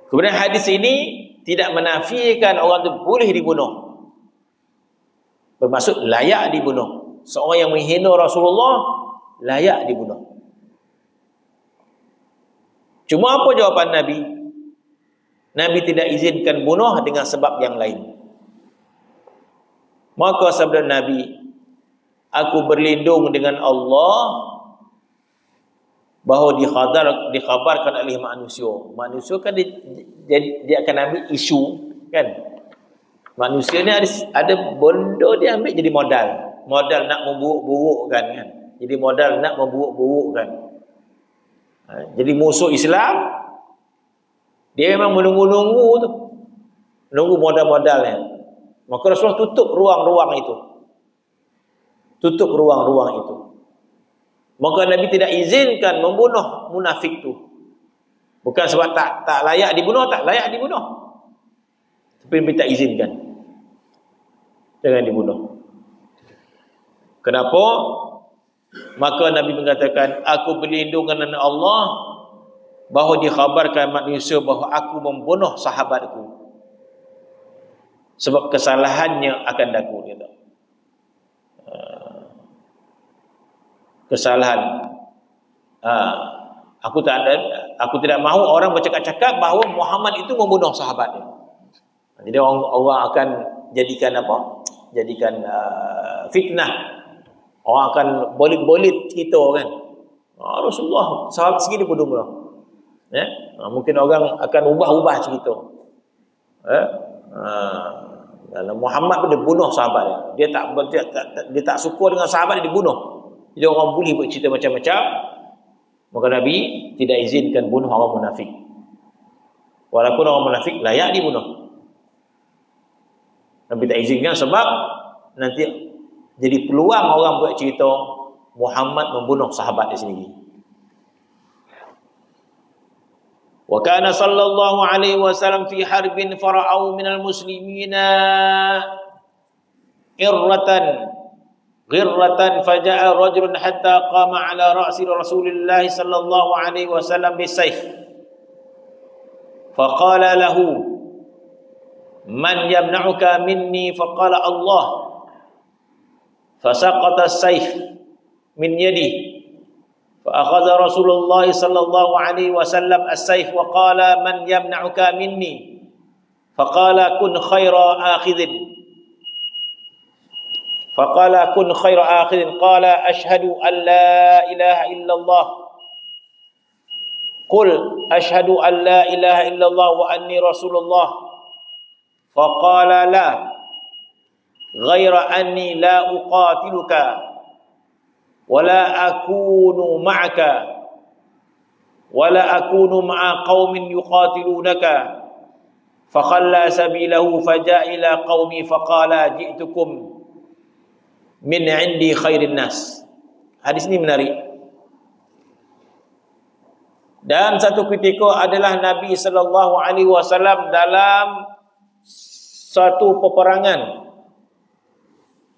Kemudian hadis ini tidak menafikan orang itu boleh dibunuh. Bermaksud layak dibunuh. Seorang yang menghina Rasulullah layak dibunuh. Cuma apa jawapan Nabi? Nabi tidak izinkan bunuh dengan sebab yang lain. Maka sabda Nabi, aku berlindung dengan Allah bahawa dikhabarkan oleh manusia. Manusia kan dia akan ambil isu, kan? Manusia ni ada benda dia ambil jadi modal. Modal nak memburuk-burukkan kan. Jadi modal nak memburuk-burukkan. Jadi musuh Islam dia memang menunggu-nunggu tu. Menunggu modal-modalnya. Maka Rasulullah tutup ruang-ruang itu. Tutup ruang-ruang itu. Maka Nabi tidak izinkan membunuh munafik tu. Bukan sebab tak layak dibunuh, tak layak dibunuh. Tapi Nabi tak izinkan. Jangan dibunuh. Kenapa? Maka Nabi mengatakan, aku berlindung dengan Allah bahawa dikhabarkan manusia bahawa aku membunuh sahabatku. Sebab kesalahannya akan daku. Gitu. Kesalahan. Aku tidak mahu orang bercakap-cakap bahawa Muhammad itu membunuh sahabatnya. Jadi orang akan jadikan apa? Jadikan fitnah. Orang akan bolit-bolit kita kan. Rasulullah sahabat segini pun bunuh. Ya? Mungkin orang akan ubah-ubah cerita. Muhammad pun dia bunuh sahabat dia. Dia tak suka dengan sahabat dia dibunuh. Jadi orang boleh buat cerita macam-macam. Maka Nabi tidak izinkan bunuh orang munafik. Walaupun orang munafik layak dibunuh. Nabi tak izinkan sebab nanti jadi peluang orang buat cerita Muhammad membunuh sahabat dia sendiri. Wa kana sallallahu alaihi wasallam fi harbin fara'u minal muslimina ghirratan faja'a rajulun hatta qama ala ra'si Rasulillah sallallahu alaihi wasallam bisayf faqala lahu man yamna'uka minni faqala Allah fasaqata as-sayf min yadihi فأخذ رسول الله صلى الله عليه وسلم السيف وقال من يمنعك مني فقال كن خير آخذ قال أشهد أن لا إله إلا الله قل أشهد أن لا إله إلا الله وأني رسول الله فقال لا غير أني لا أقاتلك ولا أكون معك ولا أكون مع قوم يقاتلونك فخلى سبيله فجاء إلى قومي فقال جئتكم من عندي خير الناس. Hadis ini menarik. Dan satu ketika adalah Nabi sallallahu alaihi wasallam dalam satu peperangan,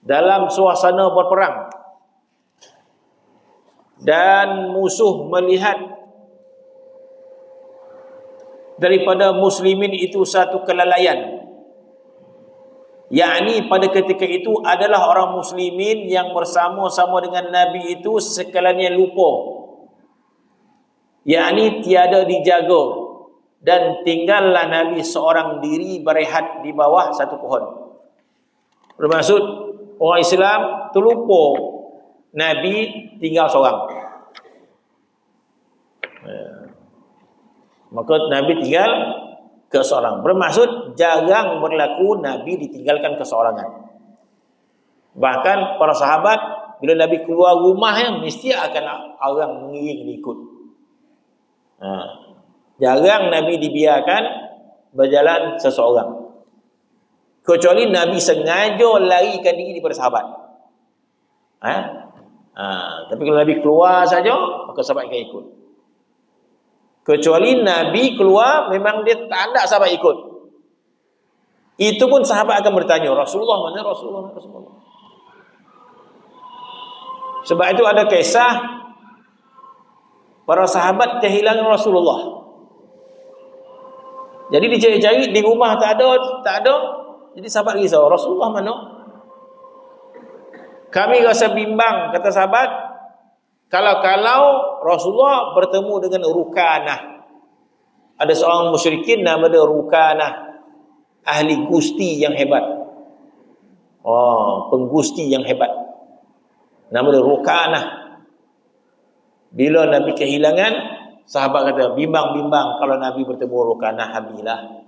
dalam suasana berperang. Dan musuh melihat daripada muslimin itu satu kelalaian, yakni pada ketika itu adalah orang muslimin yang bersama-sama dengan Nabi itu sekaliannya lupa, yakni tiada dijaga, dan tinggallah Nabi seorang diri berehat di bawah satu pohon. Bermaksud orang Islam terlupa, Nabi tinggal seorang. Maka Nabi tinggal ke seorang. Bermaksud jarang berlaku Nabi ditinggalkan keseorangan. Bahkan para sahabat bila Nabi keluar rumah mesti akan orang mengiring ikut. Jarang Nabi dibiarkan berjalan seseorang. Kecuali Nabi sengaja larikan diri daripada sahabat. Tapi kalau Nabi keluar saja, maka sahabat akan ikut. Kecuali Nabi keluar, memang dia tak ada sahabat ikut. Itu pun sahabat akan bertanya, Rasulullah mana? Rasulullah. Sebab itu ada kisah para sahabat kehilangan Rasulullah. Jadi dicari-cari di rumah tak ada. Jadi sahabat risau, Rasulullah mana? Kami rasa bimbang, kata sahabat, kalau Rasulullah bertemu dengan Rukanah. Ada seorang musyrikin nama dia Rukanah, ahli gusti yang hebat. Penggusti yang hebat. Nama dia Rukanah. Bila Nabi kehilangan, sahabat kata, bimbang-bimbang kalau Nabi bertemu Rukanah, Habilah.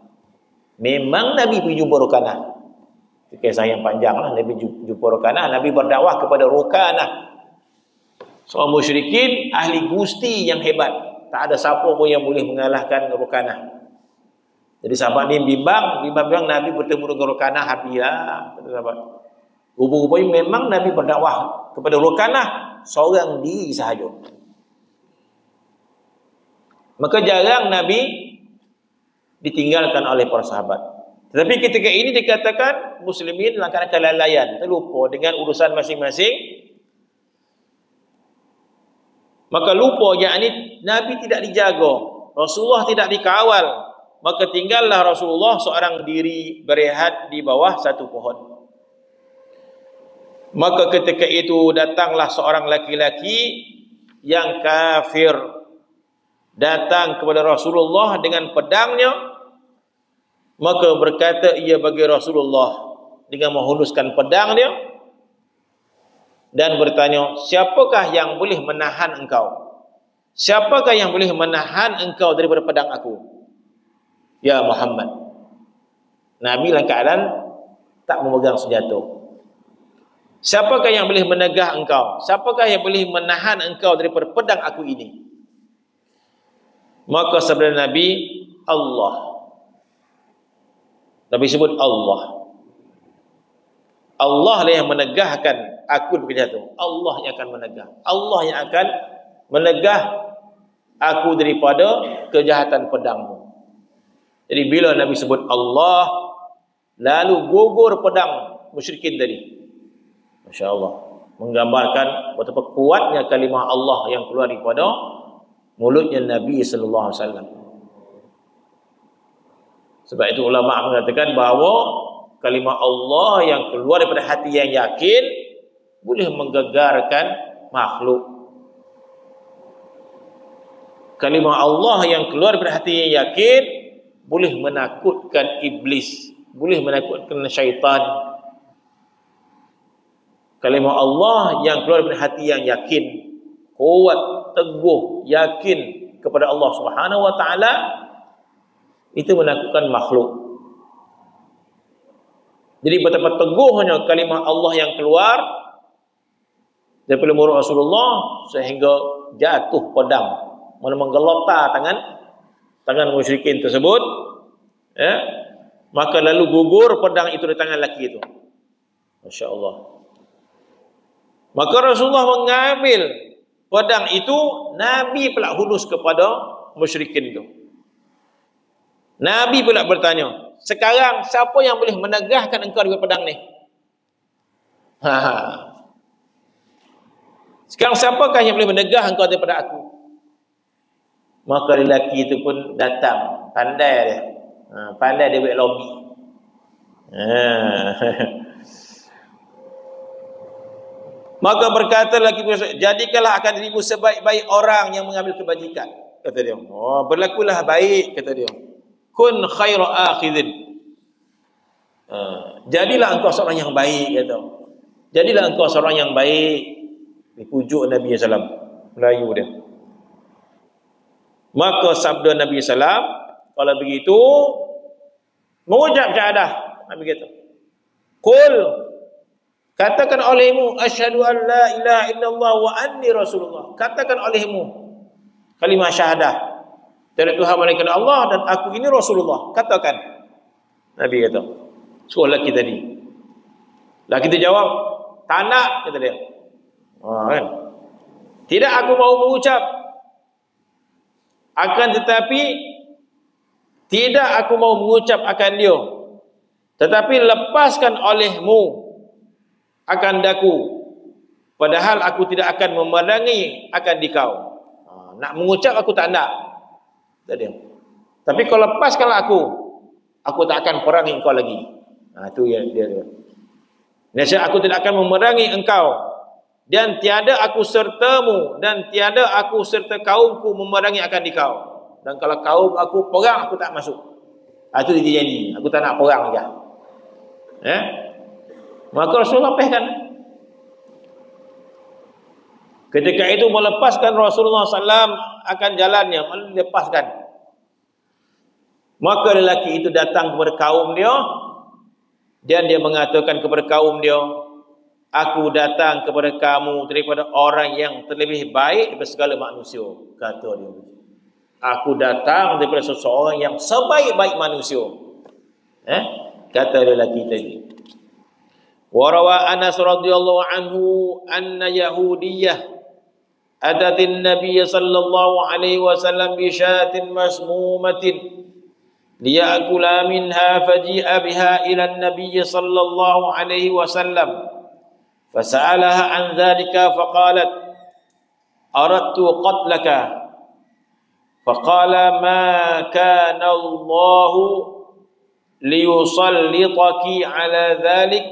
Memang Nabi pergi jumpa Rukanah. Kisah yang panjang lah. Nabi jumpa Rukanah. Nabi berdakwah kepada Rukanah, seorang musyrikin ahli gusti yang hebat. Tak ada siapa pun yang boleh mengalahkan Rukanah. Jadi sahabat ni bimbang Nabi bertemu dengan Rukanah, habislah kata sahabat. Rupa-rupanya memang Nabi berdakwah kepada Rukanah seorang diri sahaja. Maka jarang Nabi ditinggalkan oleh para sahabat. Tetapi ketika ini dikatakan muslimin dalam keadaan kelalaian, terlupa dengan urusan masing-masing. Maka lupa, yakni Nabi tidak dijaga, Rasulullah tidak dikawal. Maka tinggallah Rasulullah seorang diri berehat di bawah satu pohon. Maka ketika itu datanglah seorang laki-laki yang kafir, datang kepada Rasulullah dengan pedangnya. Maka berkata ia bagi Rasulullah dengan menghunuskan pedang dia dan bertanya, siapakah yang boleh menahan engkau? Siapakah yang boleh menahan engkau daripada pedang aku? Ya Muhammad. Nabi dalam keadaan tak memegang senjata. Siapakah yang boleh menegah engkau? Siapakah yang boleh menahan engkau daripada pedang aku ini? Maka sabda Nabi, Allah. Nabi sebut Allah. Allah lah yang menegahkan aku daripada itu. Allah yang akan menegah. Allah yang akan menegah aku daripada kejahatan pedangmu. Jadi bila Nabi sebut Allah, lalu gugur pedang musyrikin tadi. Masya Allah. Menggambarkan betapa kuatnya kalimah Allah yang keluar daripada mulutnya Nabi sallallahu alaihi wasallam. Sebab itu ulama mengatakan bahawa kalimah Allah yang keluar daripada hati yang yakin boleh menggegarkan makhluk. Kalimah Allah yang keluar daripada hati yang yakin boleh menakutkan iblis, boleh menakutkan syaitan. Kalimah Allah yang keluar daripada hati yang yakin, kuat, teguh, yakin kepada Allah Subhanahu wa taala, itu menakutkan makhluk. Jadi betapa teguhnya kalimah Allah yang keluar daripada mulut Rasulullah sehingga jatuh pedang, menggelotar tangan musyrikin tersebut, ya. Maka lalu gugur pedang itu di tangan lelaki itu. Masya Allah. Maka Rasulullah mengambil pedang itu, Nabi pula hunus kepada musyrikin itu. Nabi pula bertanya, sekarang siapa yang boleh menegahkan engkau dengan pedang ni? Sekarang siapakah yang boleh menegah engkau daripada aku? Maka lelaki itu pun datang, pandai dia. Pandai dia buat lobby. Maka berkata lelaki, jadikanlah akan dirimu sebaik-baik orang yang mengambil kebajikan, kata dia. Oh, berlakulah baik, kata dia. Kun khaira akhidin. Jadilah engkau seorang yang baik, kata. Jadilah engkau seorang yang baik. Dipujuk Nabi SAW, Melayu dia. Maka sabda Nabi SAW, kalau begitu mengucap syahadah. Nabi kata, Qul, katakan olehmu, asyhadu an la ilaha illallah wa anni rasulullah. Katakan olehmu kalimah syahadah, tiada Tuhan melainkan Allah dan aku ini Rasulullah. Katakan. Nabi kata. Suruh lelaki tadi. Lelaki tu jawab, tak nak, kata dia. Kan? Tidak aku mau mengucap. Akan tetapi tidak aku mau mengucap akan dia. Tetapi lepaskan olehmu akan daku. Padahal aku tidak akan memerangi akan dikau. Nak mengucap aku tak nak. Dia. Tapi kalau lepaskanlah aku tak akan perangi engkau lagi. Itu dia. Nasihat aku tidak akan memerangi engkau dan tiada aku sertamu dan tiada aku serta kaumku memerangi akan dikau. Dan kalau kaum aku perang, aku tak masuk. Itu dia janji. Aku tak nak perang lagi. Maka Rasulullah lepaskan. Ketika itu melepaskan Rasulullah SAW akan jalannya, melepaskan. Maka lelaki itu datang kepada kaum dia, Dan dia mengatakan kepada kaum dia, aku datang kepada kamu daripada orang yang terlebih baik daripada segala manusia. Kata dia, aku datang daripada seseorang yang sebaik-baik manusia. Kata lelaki tadi. Warawa Anas radhiyallahu anhu anna Yahudiyah atatin Nabiy sallallahu alaihi wasallam bi syatin masmumatin liyakula minha faji'a biha ila an-nabiy sallallahu alaihi wasallam fasa'alaha an dhalika faqalat aradtu qatlaka faqala ma kana Allah liyusallitaki ala dhalik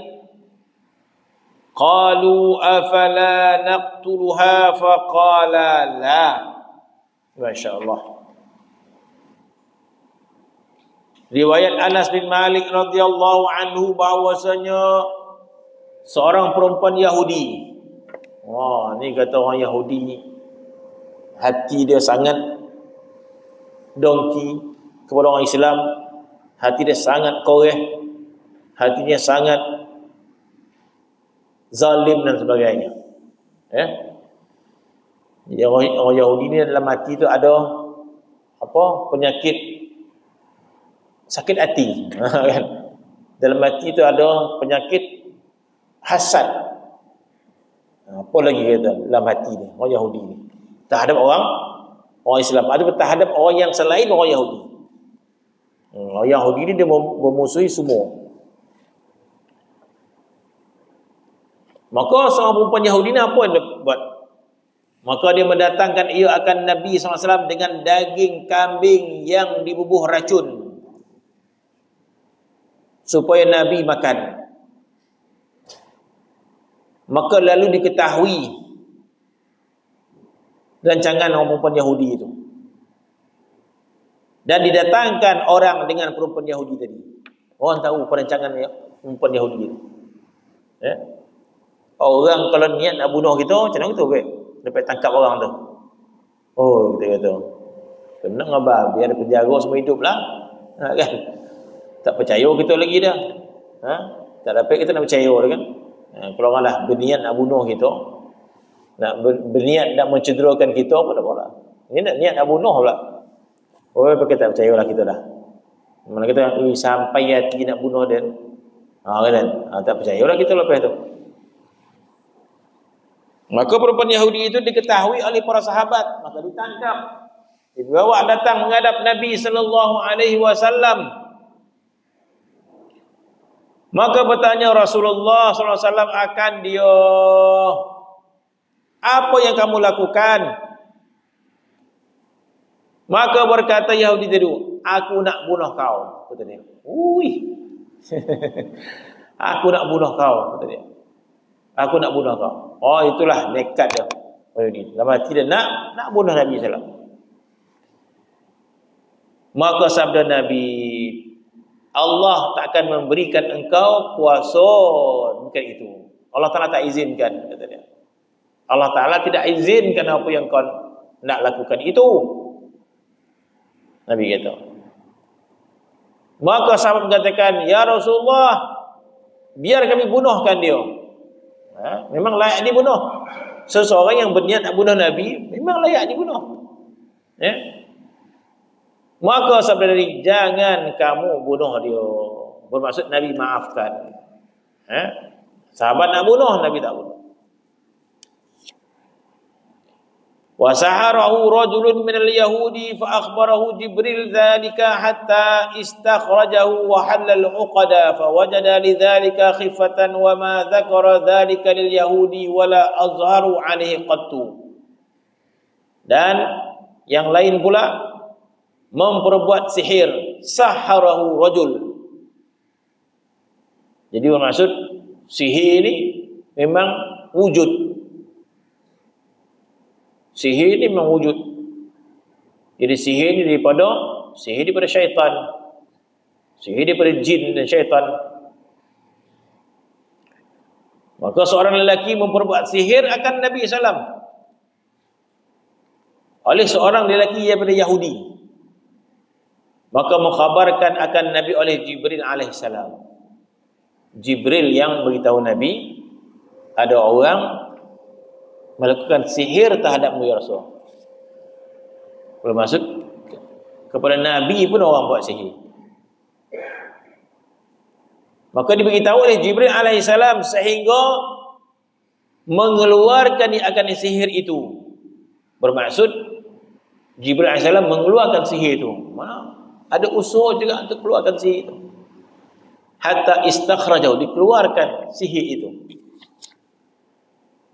qalu afala naqtuluha faqala la. Masyaallah. Riwayat Anas bin Malik radhiyallahu anhu bahwasanya seorang perempuan Yahudi. Wah, ni kata orang Yahudi ni hati dia sangat dongki kepada orang Islam, hati dia sangat koreh, hatinya sangat zalim dan sebagainya. Orang Yahudi ni dalam hati tu ada penyakit sakit hati. Kan? Dalam hati tu ada penyakit hasad. Apa lagi kata dalam hati ni orang Yahudi ni terhadap orang Islam, ada terhadap orang yang selain orang Yahudi. Orang Yahudi ni dia memusuhi semua. Maka seorang perempuan Yahudi ni apa yang dia buat? Maka dia mendatangkan ia akan Nabi SAW dengan daging kambing yang dibubuh racun supaya Nabi makan. Maka lalu diketahui rancangan orang perempuan Yahudi itu, dan didatangkan orang dengan perempuan Yahudi tadi. Orang tahu perancangan perempuan Yahudi itu. Orang kalau niat nak bunuh kita, macam mana kita dapat tangkap orang tu? Oh, kita kata kena ngabah, biar ada penjaga semua hidup lah. Kan? Tak percaya kita lagi dah. Tak dapat kita nak percaya dah kan. Kalau orang lah berniat nak bunuh kita, nak berniat nak mencederakan kita, apa dah pula. Ini nak niat nak bunuh pula. Oh, pakai tak percaya lah kita dah. Mana kata sampai hati nak bunuh dia. Kan? Tak percaya lah kita lepas tu. Maka perempuan Yahudi itu diketahui oleh para sahabat, maka ditangkap, dibawa datang menghadap Nabi sallallahu alaihi wasallam. Maka bertanya Rasulullah sallallahu alaihi wasallam akan dia, apa yang kamu lakukan? Maka berkata Yahudi tadi, aku nak bunuh kau, kata dia. Aku nak bunuh kau, kata dia. Aku nak bunuh kau. Oh, itulah nekat dia. Dalam hati dia nak bunuh Nabi SAW. Maka sabda Nabi, Allah takkan memberikan engkau kuasa bukan itu. Allah Ta'ala tak izinkan, kata dia. Allah Ta'ala tidak izinkan apa yang kau nak lakukan itu. Nabi kata. Maka sahabat mengatakan, ya Rasulullah, biar kami bunuhkan dia. Memang layak dibunuh. Seseorang yang berniat nak bunuh Nabi memang layak dibunuh. Maka sabda Nabi, jangan kamu bunuh dia. Bermaksud Nabi maafkan. Sahabat nak bunuh, Nabi tak bunuh. Wa saharahu rajulun minal yahudi fa akhbarahu Jibril dzalika hatta istakhrajahu wa halal uqada fa wajada lidzalika khifatan wa ma dzakara dzalika lil yahudi wala azharu alaihi qattu. Dan yang lain pula memperbuat sihir, saharahu rajul. Jadi bermaksud sihir ini memang wujud. Sihir ini memang wujud. Jadi sihir ini daripada syaitan. Sihir daripada jin dan syaitan. Maka seorang lelaki memperbuat sihir akan Nabi SAW oleh seorang lelaki daripada Yahudi. Maka mengkhabarkan akan Nabi oleh Jibril alaihissalam. Jibril yang beritahu Nabi ada orang melakukan sihir terhadapmu ya Rasul. Bermaksud kepada Nabi pun orang buat sihir. Maka diberitahu oleh Jibril alaihissalam sehingga mengeluarkan akan sihir itu. Bermaksud Jibril alaihissalam mengeluarkan sihir itu. Ada usaha juga untuk keluarkan sihir itu. Hatta istakhrajahu, dikeluarkan sihir itu.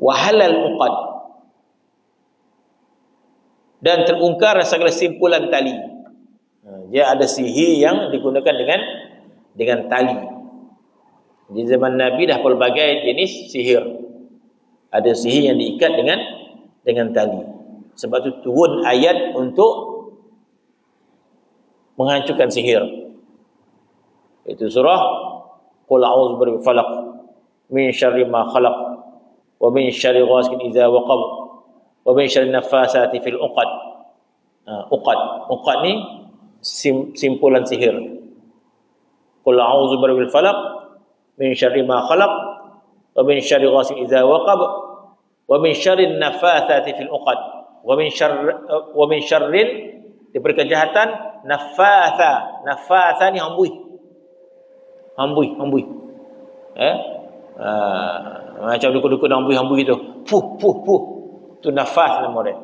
Wa halal uqad, dan terungkar segala simpulan tali. Dia ada sihir yang digunakan dengan tali. Di zaman Nabi dah pelbagai jenis sihir. Ada sihir yang diikat dengan tali. Sebab itu turun ayat untuk menghancurkan sihir. Itu surah Qul a'udzu birabbil falaq min syarri ma khalaq wa min syarri ghasiqin idza waqab wa min syarri naffasati fil uqad. Uqad ni simpulan sihir. Qul a'udzu birabbil falaq min syarri ma khalaq wa min syarri ghasiqin idza waqab wa min syarri nafathati fil uqad wa min syarri diberi kejahatan nafatha ni hambui macam dukun-dukun hambui tu puh tu nafas nama dia.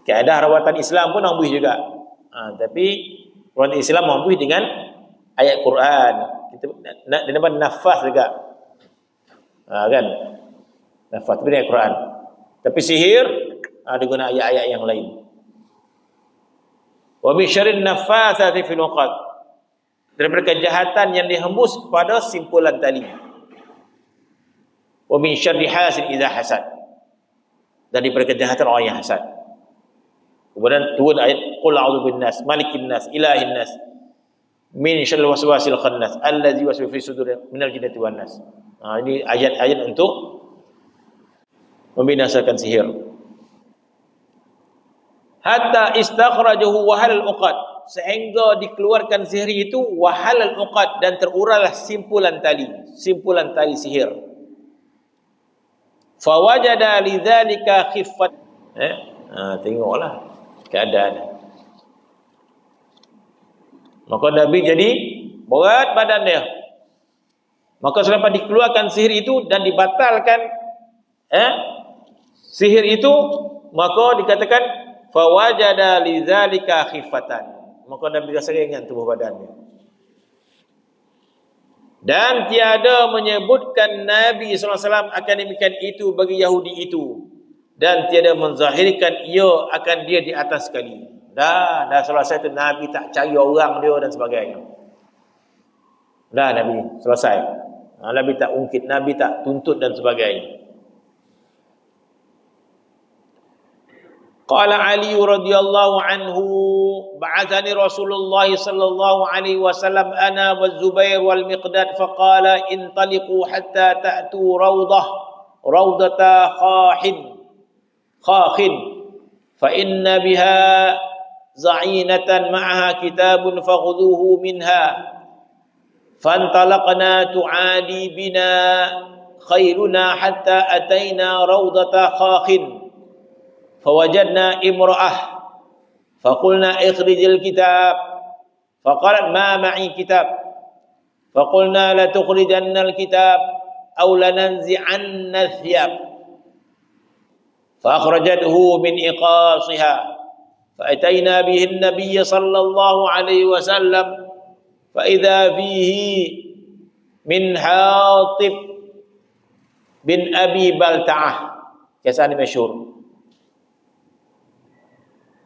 Keadaan rawatan Islam pun hambui juga, tapi rawatan Islam hambui dengan ayat Quran. Kita dinamakan nafas juga, kan? Nafas itu ayat Quran. Tapi sihir digunakan ayat-ayat yang lain. Wa min syarrin nafatsati fil uqad, daripada kejahatan yang dihembus pada simpulan tali. Wa min syarri hasid idza hasad, daripada kejahatan orang yang hasad. Kemudian turun ayat Qul a'udzu binnas malikin nas ilahin nas min syarril waswasil khannas allazi yuwaswisu fi sudur minal jinnati wan nas. Ini ayat-ayat untuk membinasakan sihir. Hatta istakhrajahu wa halal uqad, sehingga dikeluarkan sihir itu wa halal uqad, dan terurailah simpulan tali sihir. Fawajada lidzalika khiffat. Tengoklah keadaan. Maka Nabi jadi berat badan dia. Maka selepas dikeluarkan sihir itu dan dibatalkan sihir itu, maka dikatakan fawajada lidzalika khiffatan. Maka Nabi rasa ringan tubuh badannya. Dan tiada menyebutkan Nabi SAW akan demikian itu bagi Yahudi itu, dan tiada menzahirkan ia akan dia di atas sekali. Dah selesai tu, Nabi tak cari orang dia dan sebagainya. Dah Nabi selesai. Nabi tak ungkit, Nabi tak tuntut dan sebagainya. Qala Ali radhiyallahu anhu ba'athani Rasulullah sallallahu alaihi wasallam ana wa Zubair wal Miqdad faqala intaliqu hatta ta'tu raudata khakhin fa inna biha za'inatan ma'aha kitabun fakhudhuhu minha fantalaqna tu'adi bina khairuna hatta ataina raudata khakhin فوجدنا امرأة فقلنا اخرج الكتاب فقالت ما معي كتاب فقلنا لتخرجن الكتاب أو لننزعن الثياب فأخرجته من إقاصها فأتينا به النبي صلى الله عليه وسلم فإذا فيه من حاطب بن أبي بلتعة كسان مشهور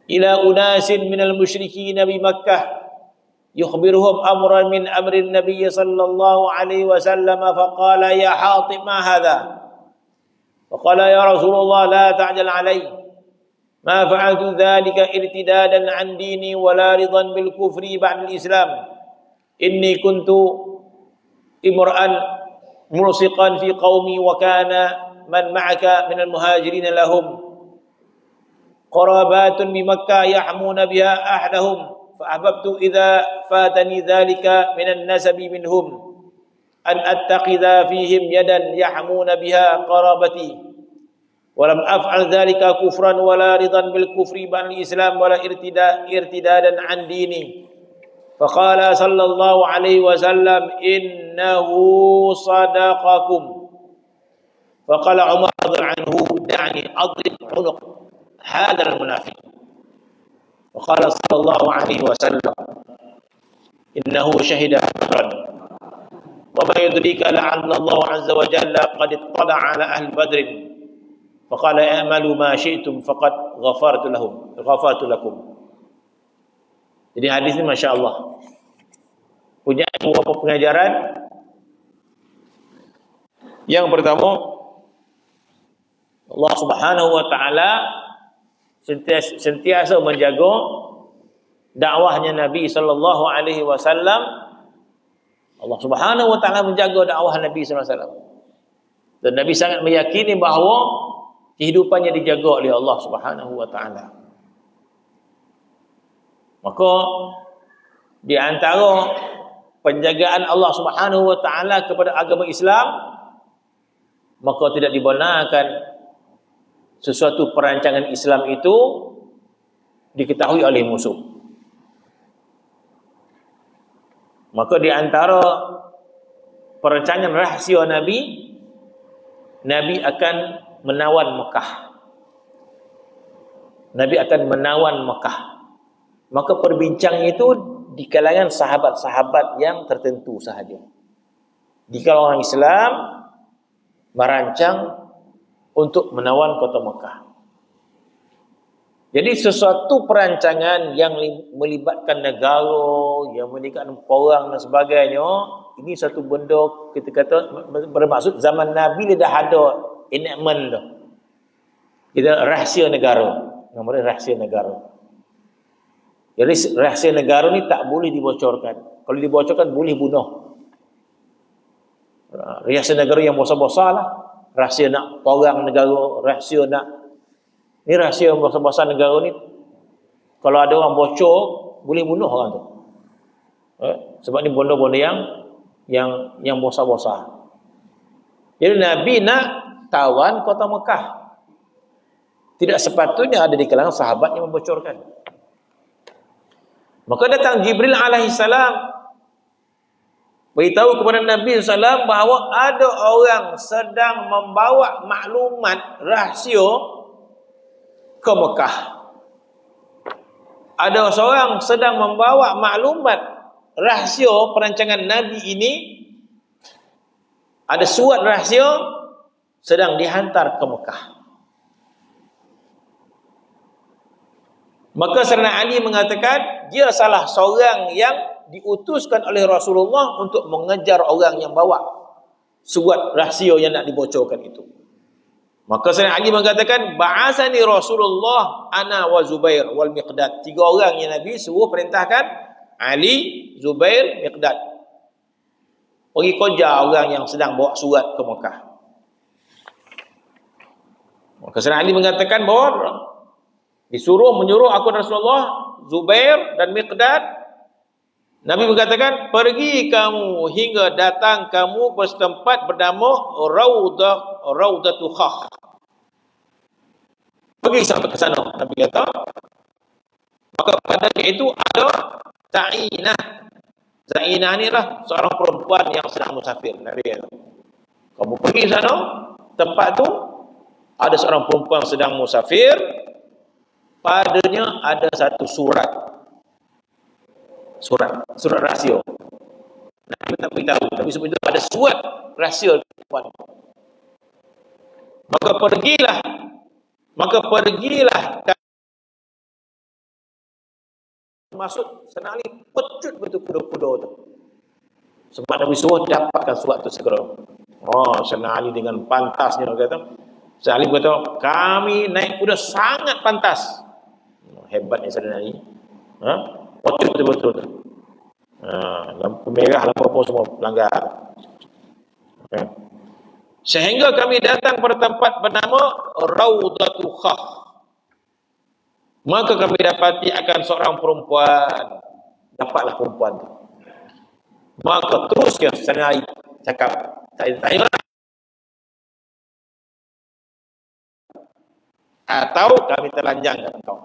إلى أناس من المشركين بمكة يخبرهم أمرا من أمر النبي صلى الله عليه وسلم فقال يا حاطب ما هذا فقال يا رسول الله لا تعجل علي ما فعلت ذلك ارتدادا عن ديني ولا رضا بالكفر بعد الإسلام إني كنت امرأ ملصقا في قومي وكان من معك من المهاجرين لهم قرابات بمكة يحمون بها أحدهم فأحببت إذا فاتني ذلك من النسب منهم an attakhidha fihim yadan yahmuna biha qarabati wa lam af'al dhalika kufran wala ridan bil kufri ba'da al-islam wala irtidadan an dini. Faqala sallallahu alaihi wasallam innahu sadaqakum. Faqala Umar radhiyallahu anhu da'ni adrib 'unuq hadha al-munafiq. Faqala sallallahu alaihi wasallam innahu syahida badran wa ma yudrika la'alla Allah 'azza wa jalla qad ittala'a 'ala ahli badr faqala i'malu ma syi'tum faqad ghafartu lakum. Jadi hadis ini masya-Allah punya beberapa pengajaran. Yang pertama, Allah Subhanahu wa taala sentiasa menjaga dakwahnya Nabi sallallahu alaihi wasallam. Allah Subhanahu wa taala menjaga dakwah Nabi sallallahu alaihi wasallam. Dan Nabi sangat meyakini bahawa kehidupannya dijaga oleh Allah Subhanahu wa taala. Maka di antara penjagaan Allah Subhanahu wa taala kepada agama Islam, maka tidak dibenarkan sesuatu perancangan Islam itu diketahui oleh musuh. Maka di antara perancangan rahsia Nabi akan menawan Mekah. Nabi akan menawan Mekah. Maka perbincangan itu di kalangan sahabat-sahabat yang tertentu sahaja. Di kalangan Islam merancang untuk menawan kota Mekah. Jadi sesuatu perancangan yang melibatkan negara, yang melibatkan orang dan sebagainya, ini satu benda kita kata bermaksud zaman Nabi dah ada enactment dah. Kita rahsia negara. Namanya rahsia negara. Jadi rahsia negara ni tak boleh dibocorkan. Kalau dibocorkan boleh bunuh. Rahsia negara yang besar-besar lah. Rahsia nak perang negara, rahsia nak ni rahsia besar-besar negara ni. Kalau ada orang bocor, boleh bunuh orang tu. Sebab ni benda-benda yang besar-besar. Jadi Nabi nak tawan kota Mekah. Tidak sepatutnya ada di kalangan sahabat yang membocorkan. Maka datang Jibril alaihissalam beritahu kepada Nabi SAW bahawa ada orang sedang membawa maklumat rahsia ke Mekah. Ada seorang sedang membawa maklumat rahsia perancangan Nabi ini. Ada surat rahsia sedang dihantar ke Mekah. Maka Sayyidina Ali mengatakan dia salah seorang yang diutuskan oleh Rasulullah untuk mengejar orang yang bawa surat rahsia yang nak dibocorkan itu. Maka Sayyidina Ali mengatakan ba'asani Rasulullah ana wa Zubair wal Miqdad. 3 orang yang Nabi suruh perintahkan Ali, Zubair, Miqdad. Pergi kejar orang yang sedang bawa surat ke Mekah. Maka Sayyidina Ali mengatakan bahawa menyuruh aku Rasulullah, Zubair dan Miqdad. Nabi mengatakan, pergi kamu hingga datang kamu ke tempat bernama Raudatu Khakh. Pergi sampai ke sana. Nabi kata, maka padanya itu ada Za'inah. Za'inah ni lah seorang perempuan yang sedang musafir. Nabi kata, kamu pergi sana, tempat tu ada seorang perempuan sedang musafir. Padanya ada satu surat rahsia. Nabi tak beritahu, tapi sebab itu ada surat rahsia. Maka pergilah masuk senali pecut betul kuda-kuda tu. Sebab Nabi suruh dapatkan surat tu segera. Senali dengan pantasnya kata. Salim kata, kami naik kuda sangat pantas. Hebatnya Sayyidina Ali. Pecut betul-betul. Lampu merah, lampu apa semua pelanggar. Sehingga kami datang pada tempat bernama Raudatu Khakh. Maka kami dapati akan seorang perempuan. Dapatlah perempuan tu. Maka terusnya Sayyidina Ali Cakap, tak atau kami telanjangkan engkau.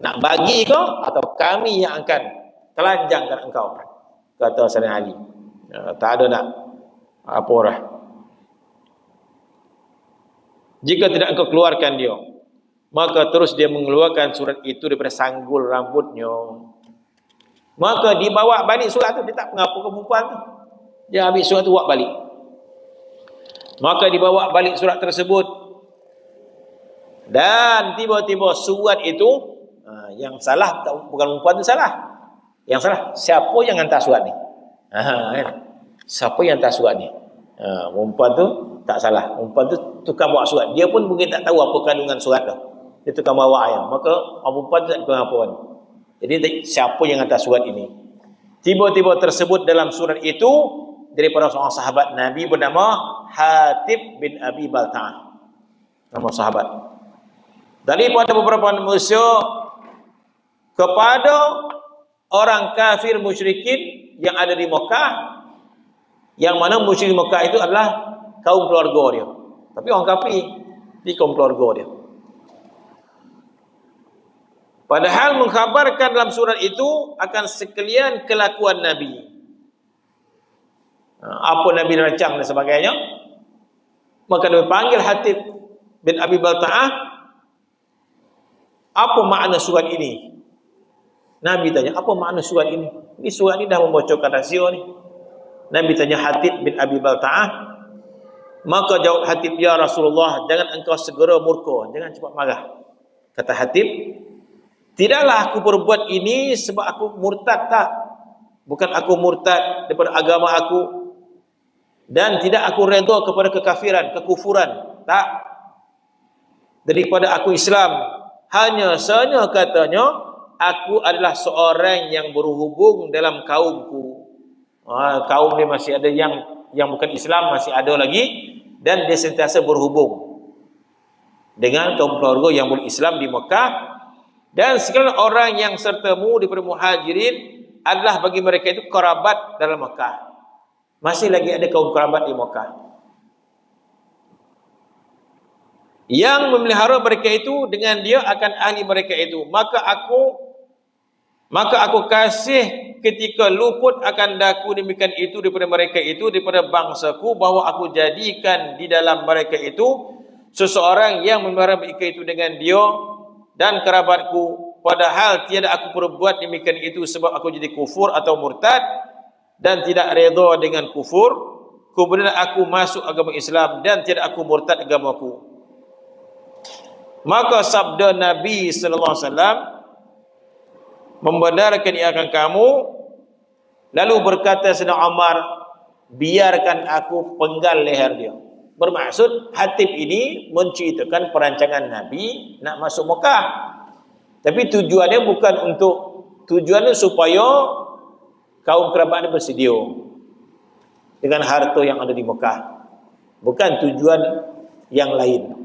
Nak bagi kau atau kami yang akan telanjangkan engkau, kata Sayyidina Ali. Tak ada nak apa dah. Jika tidak engkau keluarkan dia, maka terus dia mengeluarkan surat itu daripada sanggul rambutnya. Maka dibawa balik surat tu. Dia tak mengapa ke perempuan tu. Dia ambil surat tu buat balik. Maka dibawa balik surat tersebut. Dan tiba-tiba surat itu, yang salah bukan perempuan tu salah. Yang salah siapa yang hantar surat ni? Kan? Siapa yang hantar surat ni? Perempuan tu tak salah. Perempuan tu tukang bawa surat. Dia pun mungkin tak tahu apa kandungan surat tu. Dia tukang bawa ayam. Maka perempuan tu tak tahu apa kan. Jadi siapa yang hantar surat ini? Tiba-tiba tersebut dalam surat itu daripada seorang sahabat Nabi bernama Hatib bin Abi Balta'ah. Nama sahabat. Daripada beberapa manusia kepada orang kafir musyrikin yang ada di Mekah, yang mana musyrik Mekah itu adalah kaum keluarga dia. Tapi orang kafir di kaum keluarga dia. Padahal mengkhabarkan dalam surat itu akan sekalian kelakuan Nabi. Apa Nabi rancang dan sebagainya. Maka dia panggil Hatib bin Abi Balta'ah. Apa makna surat ini? Nabi tanya, apa makna surat ini? Ini surat ini dah membocorkan rahsia ni. Nabi tanya Hatib bin Abi Balta'ah. Maka jawab Hatib, ya Rasulullah, jangan engkau segera murka, jangan cepat marah. Kata Hatib, tidaklah aku berbuat ini sebab aku murtad, tak. Bukan aku murtad daripada agama aku. Dan tidak aku redha kepada kekafiran, kekufuran, tak. Daripada aku Islam. Hanya sahaja katanya, aku adalah seorang yang berhubung dalam kaumku. Kaum ni masih ada yang bukan Islam, masih ada lagi. Dan dia sentiasa berhubung dengan kaum keluarga yang berislam di Mekah. Dan segala orang yang sertamu daripada muhajirin adalah bagi mereka itu kerabat dalam Mekah. Masih lagi ada kaum kerabat di Mekah yang memelihara mereka itu, dengan dia akan ahli mereka itu. Maka aku kasih ketika luput akan daku demikian itu daripada mereka itu, daripada bangsaku, bahawa aku jadikan di dalam mereka itu seseorang yang memelihara mereka itu dengan dia dan kerabatku, padahal tiada aku perbuat demikian itu sebab aku jadi kufur atau murtad dan tidak redha dengan kufur. Kemudian aku masuk agama Islam dan tiada aku murtad agamaku. Maka sabda Nabi sallallahu alaihi wasallam membenarkan ia akan kamu. Lalu berkata Sayyidina Umar, biarkan aku penggal leher dia. Bermaksud Hatib ini menceritakan perancangan Nabi nak masuk Mekah. Tapi tujuannya bukan untuk, tujuannya supaya kaum kerabat bersedia dengan harta yang ada di Mekah. Bukan tujuan yang lain.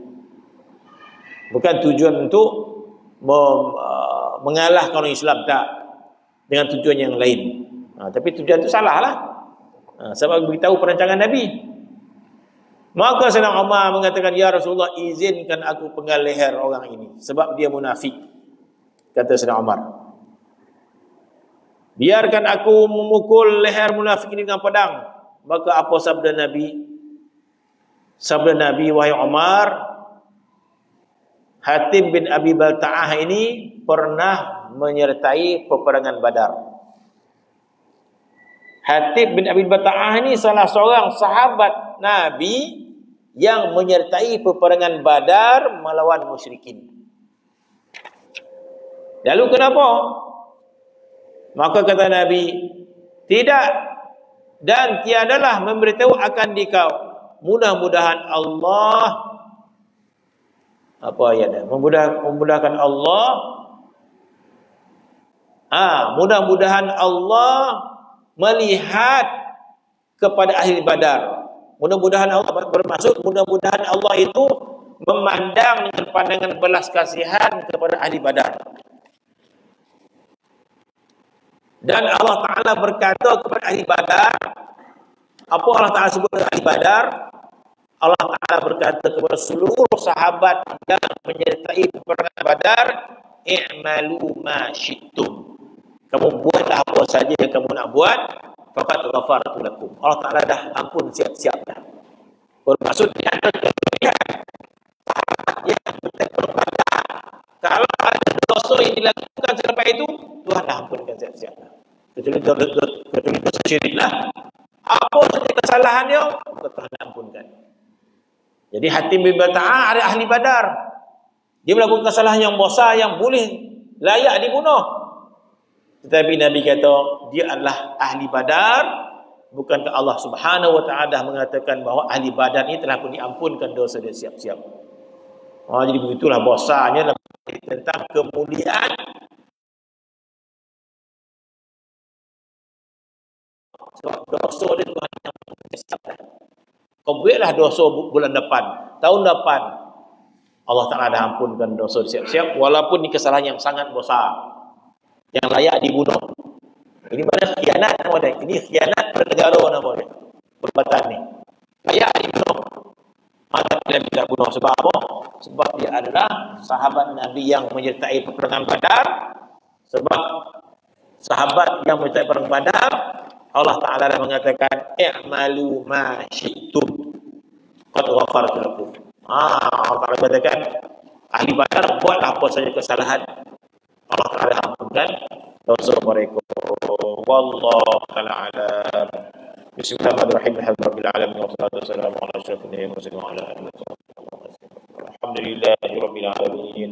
Bukan tujuan untuk mengalahkan orang Islam, tak. Dengan tujuan yang lain. Tapi tujuan itu salah lah. Sebab beritahu perancangan Nabi. Maka Sayyidina Umar mengatakan, ya Rasulullah, izinkan aku penggal leher orang ini sebab dia munafik. Kata Sayyidina Umar, biarkan aku memukul leher munafik ini dengan pedang. Maka apa sabda Nabi? Sabda Nabi, wahai Umar, Hatib bin Abi Balta'ah ini pernah menyertai peperangan Badar. Hatib bin Abi Balta'ah ini salah seorang sahabat Nabi yang menyertai peperangan Badar melawan musyrikin. Lalu kenapa? Maka kata Nabi, tidak dan tiadalah memberitahu akan dikau. Mudah-mudahan Allah, apa ayatnya? Memudahkan Allah. Mudah-mudahan Allah melihat kepada ahli Badar. Mudah-mudahan Allah bermaksud, mudah-mudahan Allah itu memandang dengan pandangan belas kasihan kepada ahli Badar. Dan Allah Ta'ala berkata kepada ahli Badar, apa Allah Ta'ala sebut ahli Badar? Allah Ta'ala berkata kepada seluruh sahabat yang menyertai peperangan Badar, i'malu ma syi'tum. Kamu buatlah apa saja yang kamu nak buat, faqad ghafartu lakum. Allah Ta'ala dah ampun siap-siap dah. Bermaksud dia ada kelebihan sahabat yang berpeperangan Badar. Kalau ada dosa yang dilakukan selepas itu, Tuhan dah ampunkan siap-siap dah. Kecuali dosa syirik lah. Apa saja kesalahannya, Tuhan dah ampunkan. Jadi Hatim bin Bata'ah ada ahli Badar. Dia melakukan kesalahan yang besar yang boleh layak dibunuh. Tetapi Nabi kata dia adalah ahli Badar. Bukankah Allah Subhanahu wa taala mengatakan bahawa ahli Badar ini telah pun diampunkan dosa dia siap-siap. Jadi begitulah besarnya tentang kemuliaan sebab dosa dia Tuhan yang siap dah. Kau buatlah dosa bulan depan, tahun depan, Allah Ta'ala dah ampunkan dosa siap-siap, walaupun ini kesalahan yang sangat besar, yang layak dibunuh. Ini mana khianat nama dia. Ini khianat pada negara nama dia. Perbuatan ni layak dibunuh. Maka Nabi tidak bunuh. Sebab apa? Sebab dia adalah sahabat Nabi yang menyertai peperangan Badar. Sebab sahabat yang menyertai peperangan Badar, Allah Ta'ala dah mengatakan i'malu ma syi'tum qad ghafartu lakum. Allah Ta'ala mengatakan ahli Badar buatlah apa saja kesalahan, Allah Ta'ala ampunkan dosa mereka. Wallahu ta'ala alam. Bismillahirrahmanirrahim. Alhamdulillahirabbil alamin wassalatu wassalamu ala asyrafil mursalin wa ala alihi wa sahbihi. Alhamdulillahirabbil alamin.